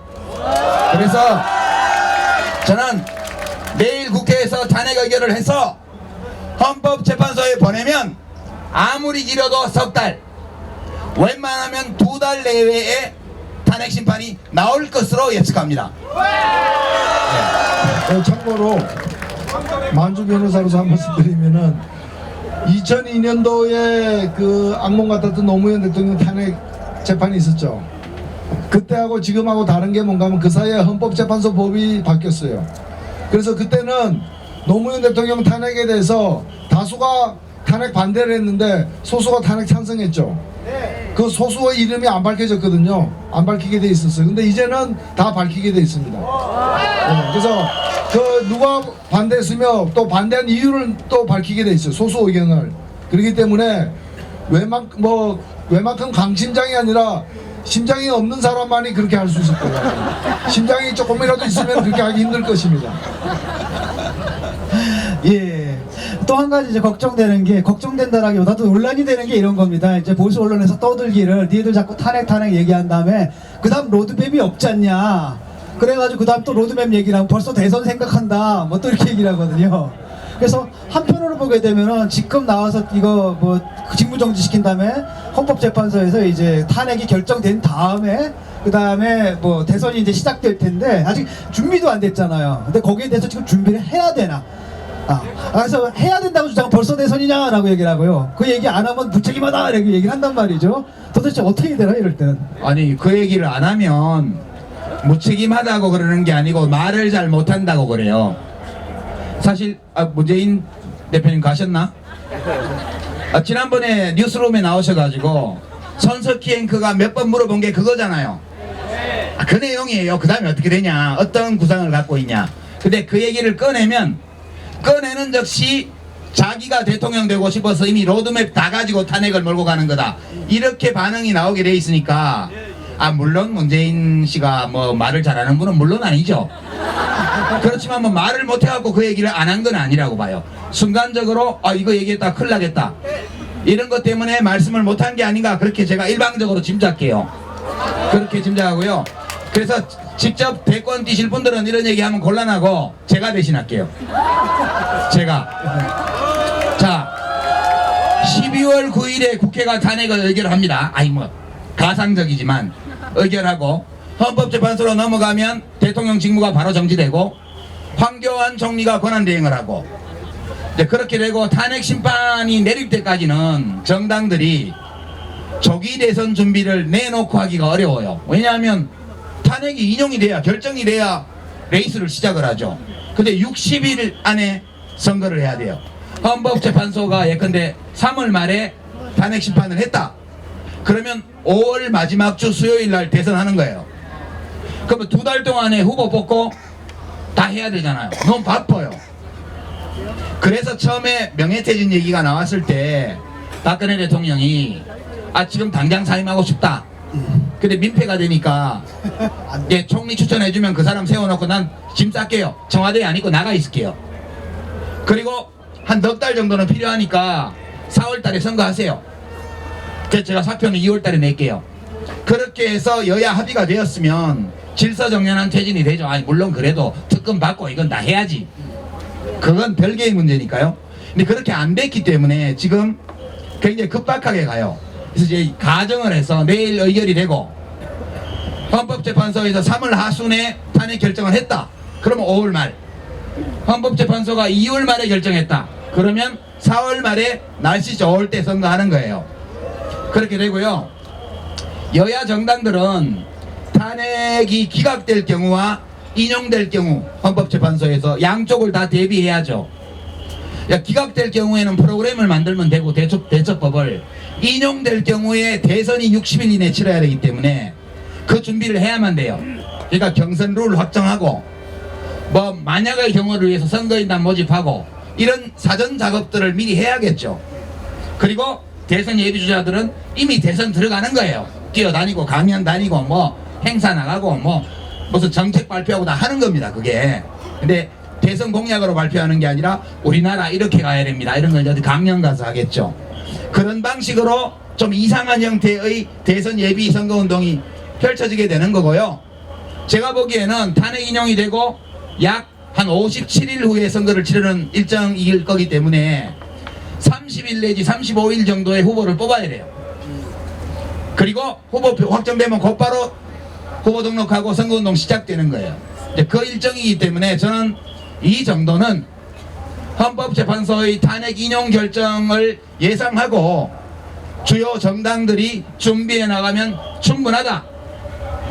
그래서 저는 내일 국회에서 탄핵 의결을 해서 헌법재판소에 보내면 아무리 길어도 석 달, 웬만하면 2달 내외에 탄핵 심판이 나올 것으로 예측합니다. 참고로 만주 변호사로서 한 말씀 드리면은 2002년도에 그 악몽 같았던 노무현 대통령 탄핵 재판이 있었죠. 그때하고 지금하고 다른 게 뭔가 하면 그 사이에 헌법재판소 법이 바뀌었어요. 그래서 그때는 노무현 대통령 탄핵에 대해서 다수가 탄핵 반대를 했는데 소수가 탄핵 찬성했죠. 그 소수의 이름이 안 밝혀졌거든요. 안 밝히게 돼 있었어요. 근데 이제는 다 밝히게 돼 있습니다. 그래서 그 누가 반대했으며 또 반대한 이유를 또 밝히게 돼 있어요. 소수 의견을. 그렇기 때문에 웬만큼 강심장이 아니라 심장이 없는 사람만이 그렇게 할 수 있을 거예요. 심장이 조금이라도 있으면 그렇게 하기 힘들 것입니다. 예. 또 한 가지 이제 걱정된다라기보다도 논란이 되는 게 이런 겁니다. 이제 보수 언론에서 떠들기를 니들 자꾸 탄핵 얘기한 다음에 그 다음 로드맵이 없지 않냐. 그래가지고 그 다음 또 로드맵 얘기를 하면 벌써 대선 생각한다. 뭐 또 이렇게 얘기를 하거든요. 그래서 한편으로 보게 되면은 지금 나와서 이거 뭐 직무정지 시킨 다음에 헌법재판소에서 이제 탄핵이 결정된 다음에 그 다음에 뭐 대선이 이제 시작될 텐데 아직 준비도 안 됐잖아요. 근데 거기에 대해서 지금 준비를 해야 되나? 그래서 해야 된다고 주장은 벌써 대선이냐라고 얘기를 하고요. 그 얘기 안 하면 무책임하다 이렇게 얘기를 한단 말이죠. 도대체 어떻게 되나 이럴 때는. 아니 그 얘기를 안 하면 무책임하다고 그러는 게 아니고 말을 잘 못한다고 그래요. 사실 문재인 대표님 가셨나? 지난번에 뉴스룸에 나오셔가지고 손석희 앵커가 몇 번 물어본 게 그거잖아요. 그 내용이에요. 그 다음에 어떻게 되냐, 어떤 구상을 갖고 있냐. 근데 그 얘기를 꺼내면 꺼내는 즉시 자기가 대통령 되고 싶어서 이미 로드맵 다 가지고 탄핵을 몰고 가는 거다, 이렇게 반응이 나오게 돼 있으니까 물론 문재인 씨가 뭐 말을 잘하는 분은 물론 아니죠. 그렇지만 뭐 말을 못해갖고 그 얘기를 안 한 건 아니라고 봐요. 순간적으로 이거 얘기했다 큰일 나겠다 이런 것 때문에 말씀을 못한 게 아닌가, 그렇게 제가 일방적으로 짐작해요. 그렇게 짐작하고요. 그래서 직접 대권 뛰실 분들은 이런 얘기하면 곤란하고 제가 대신할게요. 제가 자 12월 9일에 국회가 탄핵을 의결합니다. 뭐 가상적이지만 의결하고 헌법재판소로 넘어가면 대통령 직무가 바로 정지되고 황교안 총리가 권한대행을 하고 이제 그렇게 되고 탄핵 심판이 내릴 때까지는 정당들이 조기 대선 준비를 내놓고 하기가 어려워요. 왜냐하면 탄핵이 인용이 돼야, 결정이 돼야 레이스를 시작을 하죠. 근데 60일 안에 선거를 해야 돼요. 헌법재판소가 예컨대 3월 말에 탄핵 심판을 했다. 그러면 5월 마지막 주 수요일 날 대선하는 거예요. 그러면 2달 동안에 후보 뽑고 다 해야 되잖아요. 너무 바빠요. 그래서 처음에 명예퇴진 얘기가 나왔을 때 박근혜 대통령이 지금 당장 사임하고 싶다. 근데 민폐가 되니까 총리 추천해주면 그 사람 세워놓고 난 짐 쌀게요. 청와대에 안 있고 나가 있을게요. 그리고 한 넉 달 정도는 필요하니까 4월달에 선거하세요. 그래서 제가 사표는 2월달에 낼게요. 그렇게 해서 여야 합의가 되었으면 질서정연한 퇴진이 되죠. 물론 그래도 특검 받고 이건 다 해야지. 그건 별개의 문제니까요. 근데 그렇게 안 됐기 때문에 지금 굉장히 급박하게 가요. 그래서 이제 가정을 해서 내일 의결이 되고 헌법재판소에서 3월 하순에 탄핵 결정을 했다. 그러면 5월 말. 헌법재판소가 2월 말에 결정했다. 그러면 4월 말에 날씨 좋을 때 선거하는 거예요. 그렇게 되고요. 여야 정당들은 탄핵이 기각될 경우와 인용될 경우 헌법재판소에서 양쪽을 다 대비해야죠. 기각될 경우에는 프로그램을 만들면 되고 대처법을, 인용될 경우에 대선이 60일 이내에 치러야 되기 때문에 그 준비를 해야만 돼요. 그러니까 경선 룰 확정하고 뭐 만약의 경우를 위해서 선거인단 모집하고 이런 사전 작업들을 미리 해야겠죠. 그리고 대선 예비주자들은 이미 대선 들어가는 거예요. 뛰어다니고 강연 다니고 뭐 행사 나가고 뭐 무슨 정책 발표하고 다 하는 겁니다. 그게. 근데 대선 공약으로 발표하는 게 아니라 우리나라 이렇게 가야 됩니다. 이런 걸 어디 강연 가서 하겠죠. 그런 방식으로 좀 이상한 형태의 대선 예비 선거운동이 펼쳐지게 되는 거고요. 제가 보기에는 탄핵 인용이 되고 약 한 57일 후에 선거를 치르는 일정일 거기 때문에 30일 내지 35일 정도의 후보를 뽑아야 돼요. 그리고 후보표 확정되면 곧바로 후보 등록하고 선거운동 시작되는 거예요. 이제 그 일정이기 때문에 저는 이 정도는 헌법재판소의 탄핵 인용 결정을 예상하고 주요 정당들이 준비해 나가면 충분하다.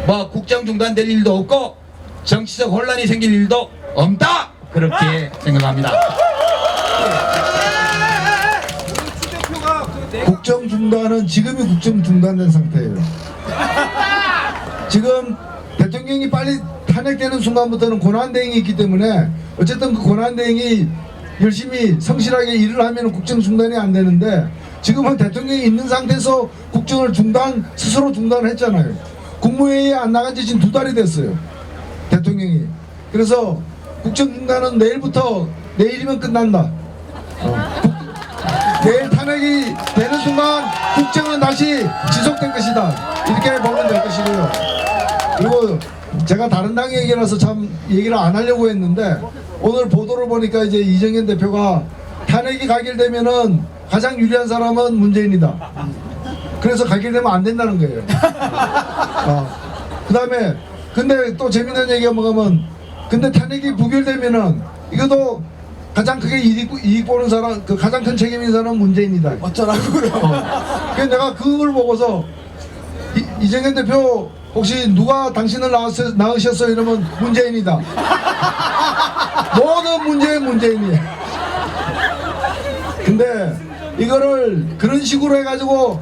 뭐 국정 중단될 일도 없고 정치적 혼란이 생길 일도 없다. 그렇게 생각합니다. 주 대표가 국정 중단은 지금이 국정 중단된 상태예요. 지금 대통령이 빨리 탄핵되는 순간부터는 권한대행이 있기 때문에 어쨌든 그 권한대행이 열심히 성실하게 일을 하면 국정 중단이 안 되는데 지금은 대통령이 있는 상태에서 국정을 스스로 중단했잖아요. 국무회의에 안 나간 지 지금 2달이 됐어요. 대통령이. 그래서 국정 중단은 내일이면 끝난다. 내일 탄핵이 되는 순간 국정은 다시 지속될 것이다. 이렇게 보면 될 것이고요. 그리고 제가 다른 당 얘기라서 참 얘기를 안 하려고 했는데 오늘 보도를 보니까 이제 이정현 대표가 탄핵이 가결되면은 가장 유리한 사람은 문재인이다. 그래서 가결되면 안 된다는 거예요. 그 다음에 근데 또 재밌는 얘기가 뭐냐면 근데 탄핵이 부결되면은 이것도 가장 크게 이익 보는 사람, 그 가장 큰 책임 있는 사람은 문재인이다. 어쩌라고 그래요. 그래서 내가 그걸 보고서 이정현 대표 혹시 누가 당신을 낳으셨어 이러면 문재인이다. 모든 문재인이에요. 근데 이거를 그런 식으로 해가지고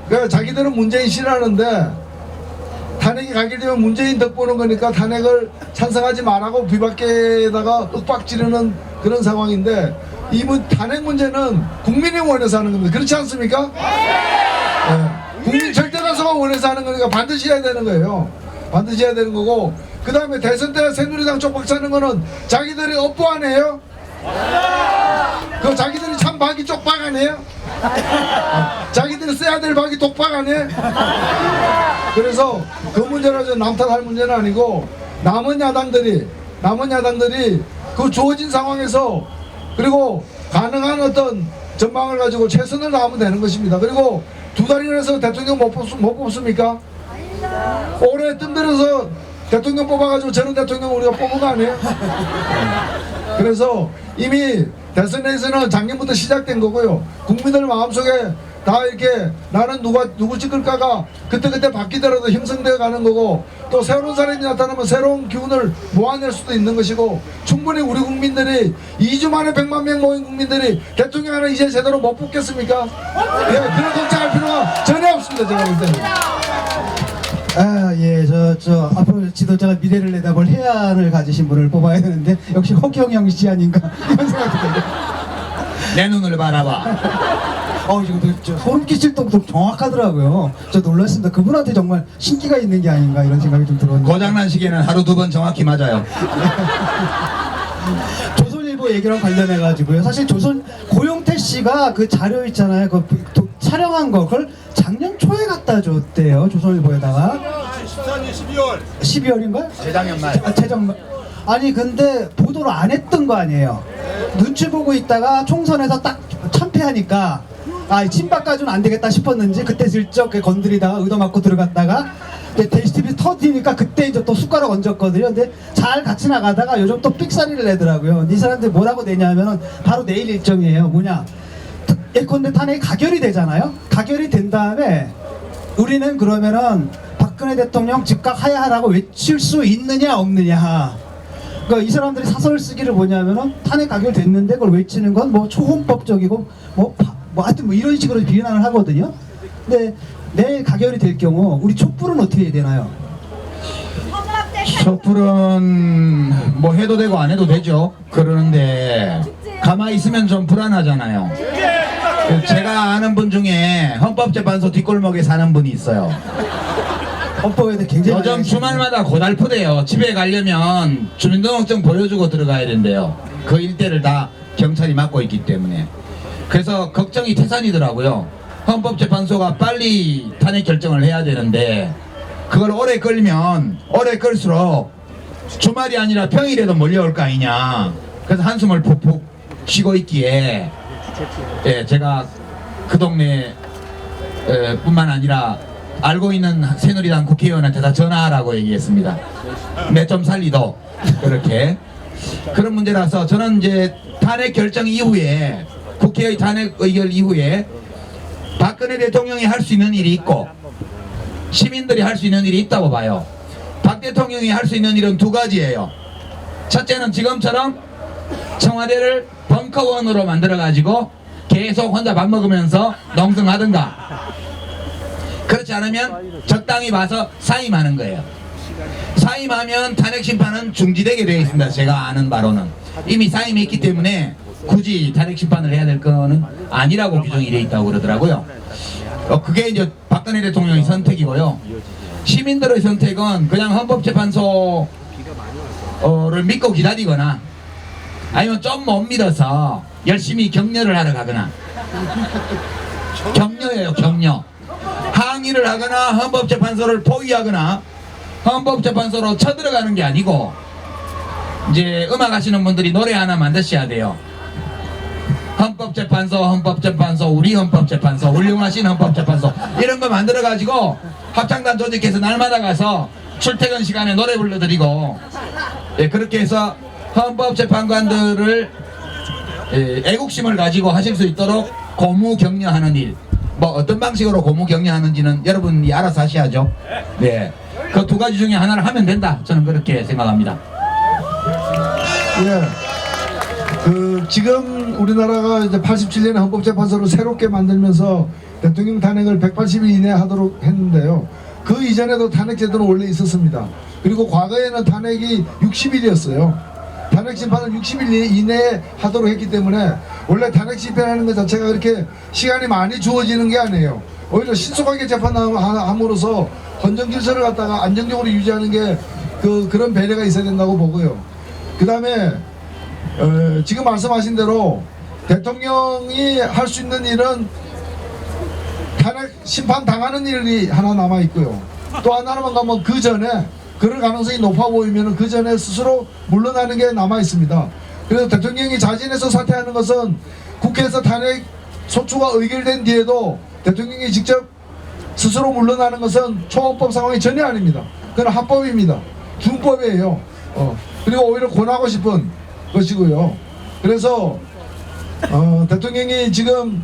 그러니까 자기들은 문재인 싫어하는데 탄핵이 가결되면 문재인 덕 보는 거니까 탄핵을 찬성하지 말라고 비박계에다가 윽박지르는 그런 상황인데 이 탄핵 문제는 국민이 원해서 하는 겁니다. 그렇지 않습니까? 네. 국민 절대다수가 원해서 하는 거니까 반드시 해야 되는 거예요. 반드시 해야 되는 거고 그 다음에 대선 때 새누리당 쪽박 차는 거는 자기들이 업보 아니에요? 그 자기들이 참 박이 쪽박 아니에요? 자기들이 써야 될 박이 독박 아니에요? 그래서 그 문제라서 남탓할 문제는 아니고 남은 야당들이 그 주어진 상황에서 그리고 가능한 어떤 전망을 가지고 최선을 다하면 되는 것입니다. 그리고 2달이나 해서 대통령 못 뽑습니까? 올해 뜸들여서 대통령 뽑아가지고 저런 대통령 우리가 뽑은 거 아니에요? 그래서 이미 대선에서는 작년부터 시작된 거고요. 국민들 마음속에 다 이렇게 나는 누구 찍을까가 그때그때 바뀌더라도 형성되어 가는 거고 또 새로운 사람이 나타나면 새로운 기운을 모아낼 수도 있는 것이고 충분히 우리 국민들이 2주 만에 100만 명 모인 국민들이 대통령 하나 이제 제대로 못 뽑겠습니까? 예, 그런 걱정할 필요가 전혀 없습니다. 제가 볼 때는. 예, 앞으로 지도자가 미래를 내다볼 해안을 가지신 분을 뽑아야 되는데, 역시 홍경영 씨 아닌가, 이런 생각이 들어요. 내 눈을 바라봐. 지금 소름 끼칠 정도로 정확하더라고요. 저 놀랐습니다. 그분한테 정말 신기가 있는 게 아닌가, 이런 생각이 좀 들었는데. 고장난 시계는 하루 2번 정확히 맞아요. 조선일보 얘기랑 관련해가지고요. 사실 고용태 씨가 그 자료 있잖아요. 촬영한 거, 그걸 작년 초에 갖다 줬대요. 조선일보에다가. 14년 12월. 12월인가요? 재작년 말. 아니, 근데 보도를 안 했던 거 아니에요. 눈치 보고 있다가 총선에서 딱 참패하니까 친박 가지고는 안 되겠다 싶었는지 그때 슬쩍 건드리다가 의도맞고 들어갔다가 데이스티비 터지니까 그때 이제 또 숟가락 얹었거든요. 근데 잘 같이 나가다가 요즘 또 삑사리를 내더라고요. 이 사람들이 뭐라고 내냐면은 바로 내일 일정이에요. 뭐냐, 예컨대 탄핵이 가결이 되잖아요. 가결이 된 다음에 우리는 그러면은 박근혜 대통령 즉각 하야하라고 외칠 수 있느냐 없느냐. 그러니까 이 사람들이 사설 쓰기를 뭐냐면은 탄핵 가결됐는데 그걸 외치는 건 뭐 초헌법적이고 하여튼 이런 식으로 비난을 하거든요. 근데 내일 가결이 될 경우 우리 촛불은 어떻게 해야 되나요? 촛불은 뭐 해도 되고 안 해도 되죠. 그러는데 가만히 있으면 좀 불안하잖아요. 제가 아는 분 중에 헌법재판소 뒷골목에 사는 분이 있어요. 헌법에 대해 굉장히 요즘 주말마다 고달프대요. 집에 가려면 주민등록증 보여주고 들어가야 된대요. 그 일대를 다 경찰이 맡고 있기 때문에. 그래서 걱정이 태산이더라고요. 헌법재판소가 빨리 탄핵 결정을 해야 되는데 그걸 오래 끌면 오래 끌수록 주말이 아니라 평일에도 몰려올 거 아니냐. 그래서 한숨을 푹푹 쉬고 있기에 제가 그 동네 뿐만 아니라 알고 있는 새누리당 국회의원한테 다 전화하라고 얘기했습니다. 내 좀 살리도 그렇게 그런 문제라서 저는 이제 탄핵 결정 이후에 국회의 탄핵 의결 이후에 박근혜 대통령이 할 수 있는 일이 있고 시민들이 할 수 있는 일이 있다고 봐요. 박 대통령이 할 수 있는 일은 2가지예요. 첫째는 지금처럼 청와대를 벙커원으로 만들어 가지고 계속 혼자 밥 먹으면서 농성하든가, 그렇지 않으면 적당히 봐서 사임하는 거예요. 사임하면 탄핵 심판은 중지되게 되어 있습니다. 제가 아는 바로는 이미 사임했기 때문에 굳이 탄핵 심판을 해야 될 거는 아니라고 규정이 되어 있다고 그러더라고요. 그게 이제 박근혜 대통령의 선택이고요. 시민들의 선택은 그냥 헌법재판소를 믿고 기다리거나, 아니면 좀 못 믿어서 열심히 격려를 하러 가거나. 격려예요, 격려. 항의를 하거나 헌법재판소를 포위하거나 헌법재판소로 쳐들어가는 게 아니고, 이제 음악 하시는 분들이 노래 하나 만드셔야 돼요. 헌법재판소, 헌법재판소, 우리 헌법재판소, 훌륭하신 헌법재판소, 이런 거 만들어가지고 합창단 조직해서 날마다 가서 출퇴근 시간에 노래 불러드리고, 예, 그렇게 해서 헌법재판관들을 애국심을 가지고 하실 수 있도록 고무 격려하는 일, 뭐 어떤 방식으로 고무 격려하는지는 여러분이 알아서 하셔야죠. 네, 그 두 가지 중에 하나를 하면 된다, 저는 그렇게 생각합니다. 예. 지금 우리나라가 이제 87년에 헌법재판소를 새롭게 만들면서 대통령 탄핵을 180일 이내에 하도록 했는데요. 그 이전에도 탄핵 제도는 원래 있었습니다. 그리고 과거에는 탄핵이 60일이었어요. 탄핵 심판을 60일 이내에 하도록 했기 때문에 원래 탄핵 심판하는 것 자체가 그렇게 시간이 많이 주어지는 게 아니에요. 오히려 신속하게 재판함으로써 헌정 질서를 갖다가 안정적으로 유지하는 게 그런 배려가 있어야 된다고 보고요. 그 다음에 지금 말씀하신 대로 대통령이 할 수 있는 일은 탄핵 심판 당하는 일이 하나 남아 있고요. 또 하나만 가면 그 전에 그럴 가능성이 높아 보이면 그 전에 스스로 물러나는 게 남아 있습니다. 그래서 대통령이 자진해서 사퇴하는 것은 국회에서 탄핵 소추가 의결된 뒤에도 대통령이 직접 스스로 물러나는 것은 초헌법 상황이 전혀 아닙니다. 그건 합법입니다. 준법이에요. 그리고 오히려 권하고 싶은 것이고요. 그래서 대통령이 지금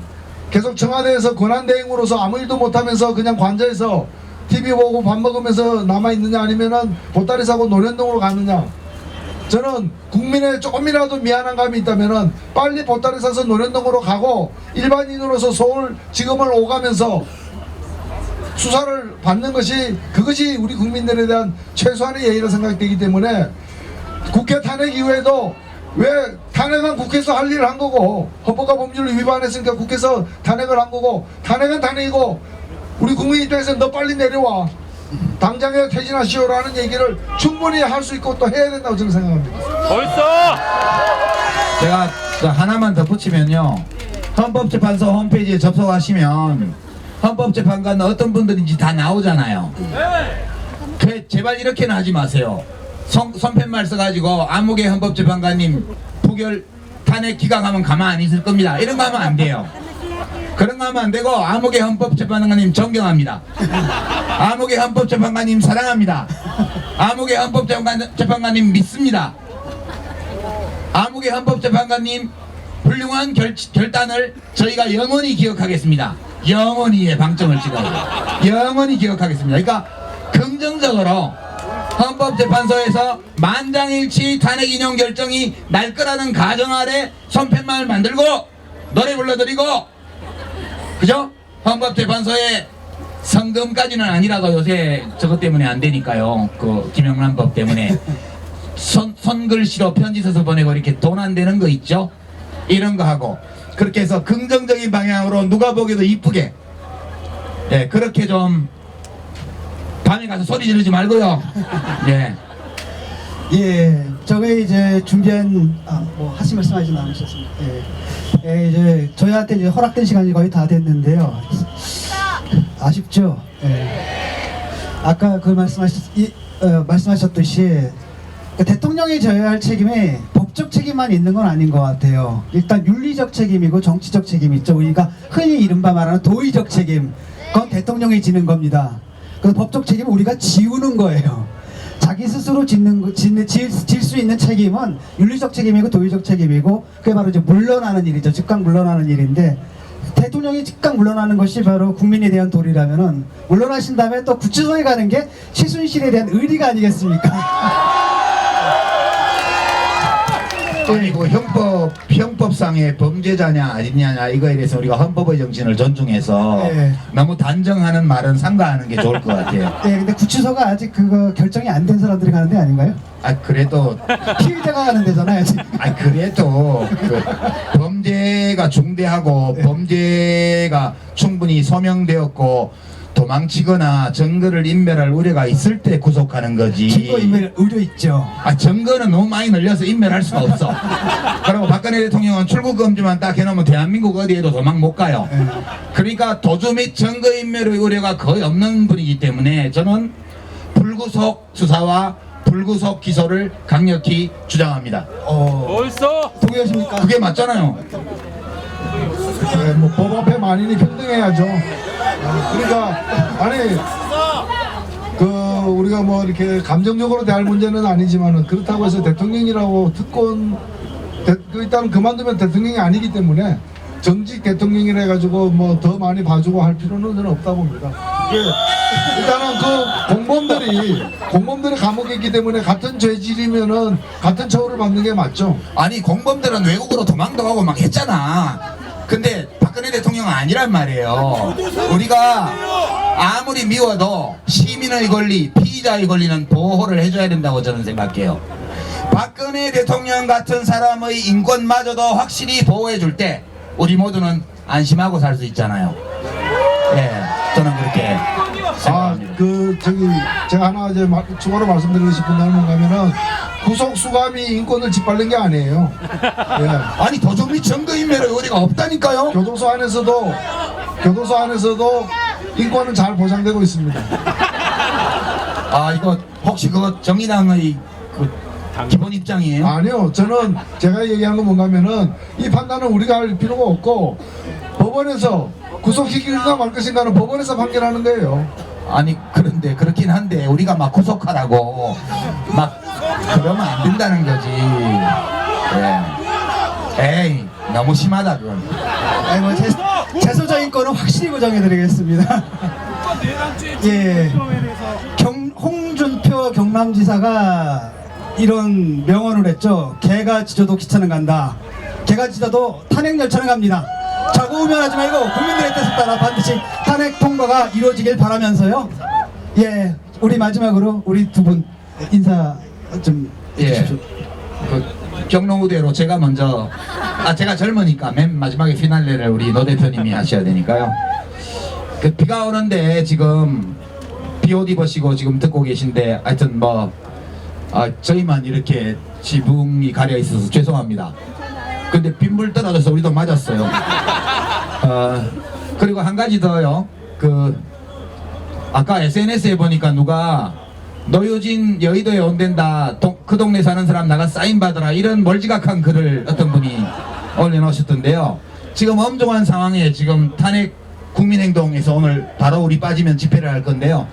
계속 청와대에서 권한대행으로서 아무 일도 못하면서 그냥 관저에서 TV 보고 밥 먹으면서 남아있느냐, 아니면은 보따리 사고 노련동으로 가느냐. 저는 국민의 조금이라도 미안한 감이 있다면은 빨리 보따리 사서 노련동으로 가고 일반인으로서 서울지검을 오가면서 수사를 받는 것이, 그것이 우리 국민들에 대한 최소한의 예의라 생각되기 때문에 국회 탄핵 이후에도 왜 탄핵은 국회에서 할 일을 한 거고, 헌법과 법률을 위반했으니까 국회에서 탄핵을 한 거고, 탄핵은 탄핵이고, 우리 국민 입장에서는 너 빨리 내려와, 당장에 퇴진하시오라는 얘기를 충분히 할 수 있고 또 해야 된다고 저는 생각합니다. 벌써 제가 하나만 덧붙이면요, 헌법재판소 홈페이지에 접속하시면 헌법재판관은 어떤 분들인지 다 나오잖아요. 제발 이렇게는 하지 마세요. 손팻말 써가지고 아무개 헌법재판관님 부결 탄핵 기각하면 가만 안 있을 겁니다, 이런 거 하면 안 돼요. 그런 거 하면 안 되고, 아무개 헌법재판관님 존경합니다. 아무개 헌법재판관님 사랑합니다. 아무개 헌법재판관님 믿습니다. 아무개 헌법재판관님 훌륭한 결단을 저희가 영원히 기억하겠습니다. 영원히의 방점을 찍어요. 영원히 기억하겠습니다. 그러니까 긍정적으로 헌법재판소에서 만장일치 탄핵 인용 결정이 날 거라는 가정 아래 손팻말 만들고 노래 불러드리고, 그죠? 헌법재판소에 성금까지는 아니라도 요새 저것 때문에 안 되니까요. 그 김영란법 때문에 손글씨로 편지 써서 보내고 이렇게 돈 안 되는 거 있죠? 이런 거 하고, 그렇게 해서 긍정적인 방향으로 누가 보기도 이쁘게, 예, 그렇게 좀 밤에 가서 소리 지르지 말고요. 예. 예, 저게 이제 준비한 뭐 하신 말씀 하진 않으셨습니다. 이제 저희한테 이제 허락된 시간이 거의 다 됐는데요. 아쉽죠. 아까 그 말씀하셨듯이 대통령이 져야 할 책임이 법적 책임만 있는 건 아닌 것 같아요. 일단 윤리적 책임이고 정치적 책임이 있죠. 우리가 흔히 이른바 말하는 도의적 책임, 그건 대통령이 지는 겁니다. 그 법적 책임은 우리가 지우는 거예요. 자기 스스로 질 수 있는 책임은 윤리적 책임이고 도의적 책임이고, 그게 바로 이제 물러나는 일이죠. 즉각 물러나는 일인데, 대통령이 즉각 물러나는 것이 바로 국민에 대한 도리라면은, 물러나신 다음에 또 구치소에 가는 게 최순실에 대한 의리가 아니겠습니까? 아니 그 형법상의 범죄자냐 아니냐 이거에 대해서 우리가 헌법의 정신을 존중해서 예. 너무 단정하는 말은 삼가하는 게 좋을 것 같아요. 예, 근데 구치소가 아직 그거 결정이 안 된 사람들이 가는 데 아닌가요? 아 그래도 피의자가 가는 데잖아요, 아직. 아 그래도 그 범죄가 중대하고 범죄가 충분히 소명되었고 도망치거나 증거를 인멸할 우려가 있을 때 구속하는 거지. 증거인멸 의료 있죠. 아 증거는 너무 많이 늘려서 인멸할 수가 없어. 그리고 박근혜 대통령은 출국 금지만 딱 해놓으면 대한민국 어디에도 도망 못 가요. 그러니까 도주 및 증거인멸의 우려가 거의 없는 분이기 때문에 저는 불구속 수사와 불구속 기소를 강력히 주장합니다. 벌써 동의하십니까? 그게 맞잖아요. 네, 뭐 법 앞에 만인이 평등해야죠. 그러니까 아니 그 우리가 뭐 이렇게 감정적으로 대할 문제는 아니지만은 그렇다고 해서 대통령이라고 특권 일단 그만두면 대통령이 아니기 때문에 정직 대통령이라 해가지고 뭐 더 많이 봐주고 할 필요는 저는 없다 봅니다. 예, 일단은 그 공범들이 감옥에 있기 때문에 같은 죄질이면은 같은 처우를 받는 게 맞죠. 아니 공범들은 외국으로 도망도 가고 막 했잖아. 근데 박근혜 대통령은 아니란 말이에요. 우리가 아무리 미워도 시민의 권리, 피의자의 권리는 보호를 해줘야 된다고 저는 생각해요. 박근혜 대통령 같은 사람의 인권마저도 확실히 보호해줄 때 우리 모두는 안심하고 살 수 있잖아요. 예, 저는 그렇게 생각합니다. 제가 하나 이제 추가로 말씀드리고 싶은 건 뭔가면은 구속 수감이 인권을 짓밟는 게 아니에요. 예. 아니 도주 및 증거인멸의 의리가 없다니까요. 교도소 안에서도 인권은 잘 보장되고 있습니다. 아 이거 혹시 그거 정의당의 그 기본 입장이에요? 아니요, 저는 제가 얘기한 건 뭔가면은 이 판단은 우리가 할 필요가 없고 법원에서 구속시킬까 말 것인가는 법원에서 판결하는 거예요. 아니 그런데 그렇긴 한데 우리가 막 구속하라고 막 그러면 안 된다는 거지. 예. 에이 너무 심하다 그건. 아니 뭐 재소자 인권은 확실히 보장해드리겠습니다. 예, 홍준표 경남지사가 이런 명언을 했죠. 개가 짖어도 기차는 간다. 개가 짖어도 탄핵 열차는 갑니다. 자고우면하지 말고 국민들의 뜻에 따라 반드시 탄핵 통과가 이루어지길 바라면서요. 예, 우리 마지막으로 우리 두 분 인사 좀 예. 해주십시오. 그 경로우대로 제가 먼저 제가 젊으니까 맨 마지막에 피날레를 우리 노 대표님이 하셔야 되니까요. 그 비가 오는데 지금 비옷 입으시고 지금 듣고 계신데 하여튼 뭐 저희만 이렇게 지붕이 가려 있어서 죄송합니다. 근데 빗물 떨어져서 우리도 맞았어요. 그리고 한 가지 더요. 그 아까 SNS에 보니까 누가 노유진 여의도에 온댄다. 그 동네 사는 사람 나가 사인 받으라. 이런 멀지각한 글을 어떤 분이 올려놓으셨던데요. 지금 엄중한 상황에 지금 탄핵 국민행동에서 오늘 바로 우리 빠지면 집회를 할 건데요.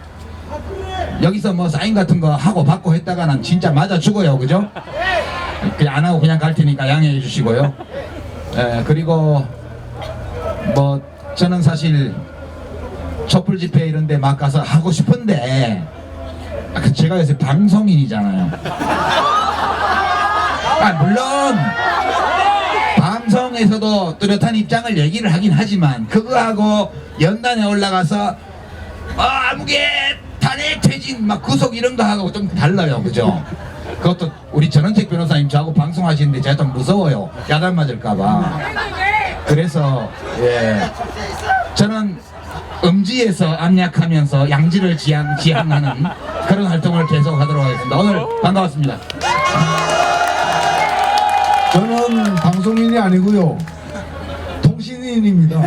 여기서 뭐 사인 같은 거 하고 받고 했다가는 진짜 맞아 죽어요. 그죠? 그냥 안 하고 그냥 갈 테니까 양해해 주시고요. 그리고 뭐 저는 사실 촛불 집회 이런 데 막 가서 하고 싶은데 제가 요새 방송인이잖아요. 물론 방송에서도 뚜렷한 입장을 얘기를 하긴 하지만 그거하고 연단에 올라가서 아무개 탄핵 퇴진 막 구속 이런 거 하고 좀 달라요. 그죠? 그것도 우리 전원책 변호사님 저하고 방송하시는데 제가 좀 무서워요. 야단 맞을까봐. 그래서 예, 저는 음지에서 압력하면서 양지를 지향하는 그런 활동을 계속 하도록 하겠습니다. 오늘 반가웠습니다. 저는 방송인이 아니고요, 통신인입니다.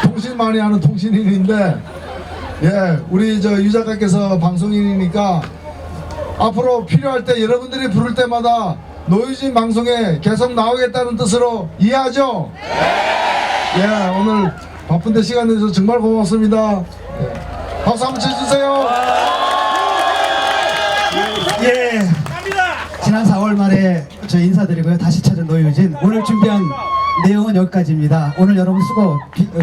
통신 많이 하는 통신인인데, 예, 우리 유 작가께서 방송인이니까 앞으로 필요할 때 여러분들이 부를 때마다 노유진 방송에 계속 나오겠다는 뜻으로 이해하죠? 예, 오늘 바쁜데 시간 내주셔서 정말 고맙습니다. 예, 박수 한번 쳐주세요. 예, 지난 4월 말에 저 인사드리고요. 다시 찾은 노유진. 오늘 준비한 내용은 여기까지입니다. 오늘 여러분 수고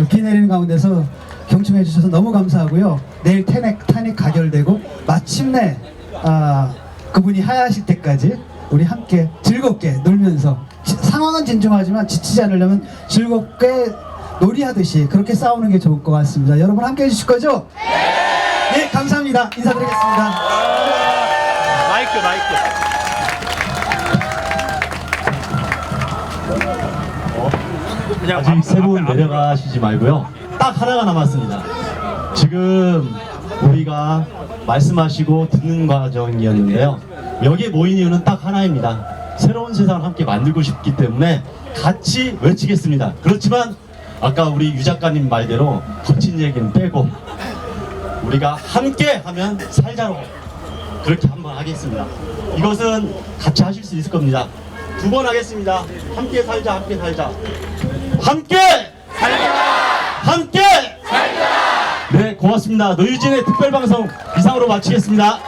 비 내리는 가운데서 경청해 주셔서 너무 감사하고요. 내일 탄핵 가결되고 마침내 그분이 하야하실 때까지 우리 함께 즐겁게 놀면서 상황은 진중하지만 지치지 않으려면 즐겁게 놀이하듯이 그렇게 싸우는 게 좋을 것 같습니다. 여러분 함께 해주실 거죠? 네, 감사합니다. 인사드리겠습니다. 마이크. 아직 세 분 내려가시지 말고요. 딱 하나가 남았습니다. 지금 우리가 말씀하시고 듣는 과정이었는데요. 여기에 모인 이유는 딱 하나입니다. 새로운 세상을 함께 만들고 싶기 때문에 같이 외치겠습니다. 그렇지만 아까 우리 유 작가님 말대로 거친 얘기는 빼고 우리가 함께 하면 살자로 그렇게 한번 하겠습니다. 이것은 같이 하실 수 있을 겁니다. 두 번 하겠습니다. 함께 살자, 함께 살자. 함께 살자! 함께 살자! 네, 고맙습니다. 노유진의 특별방송 이상으로 마치겠습니다.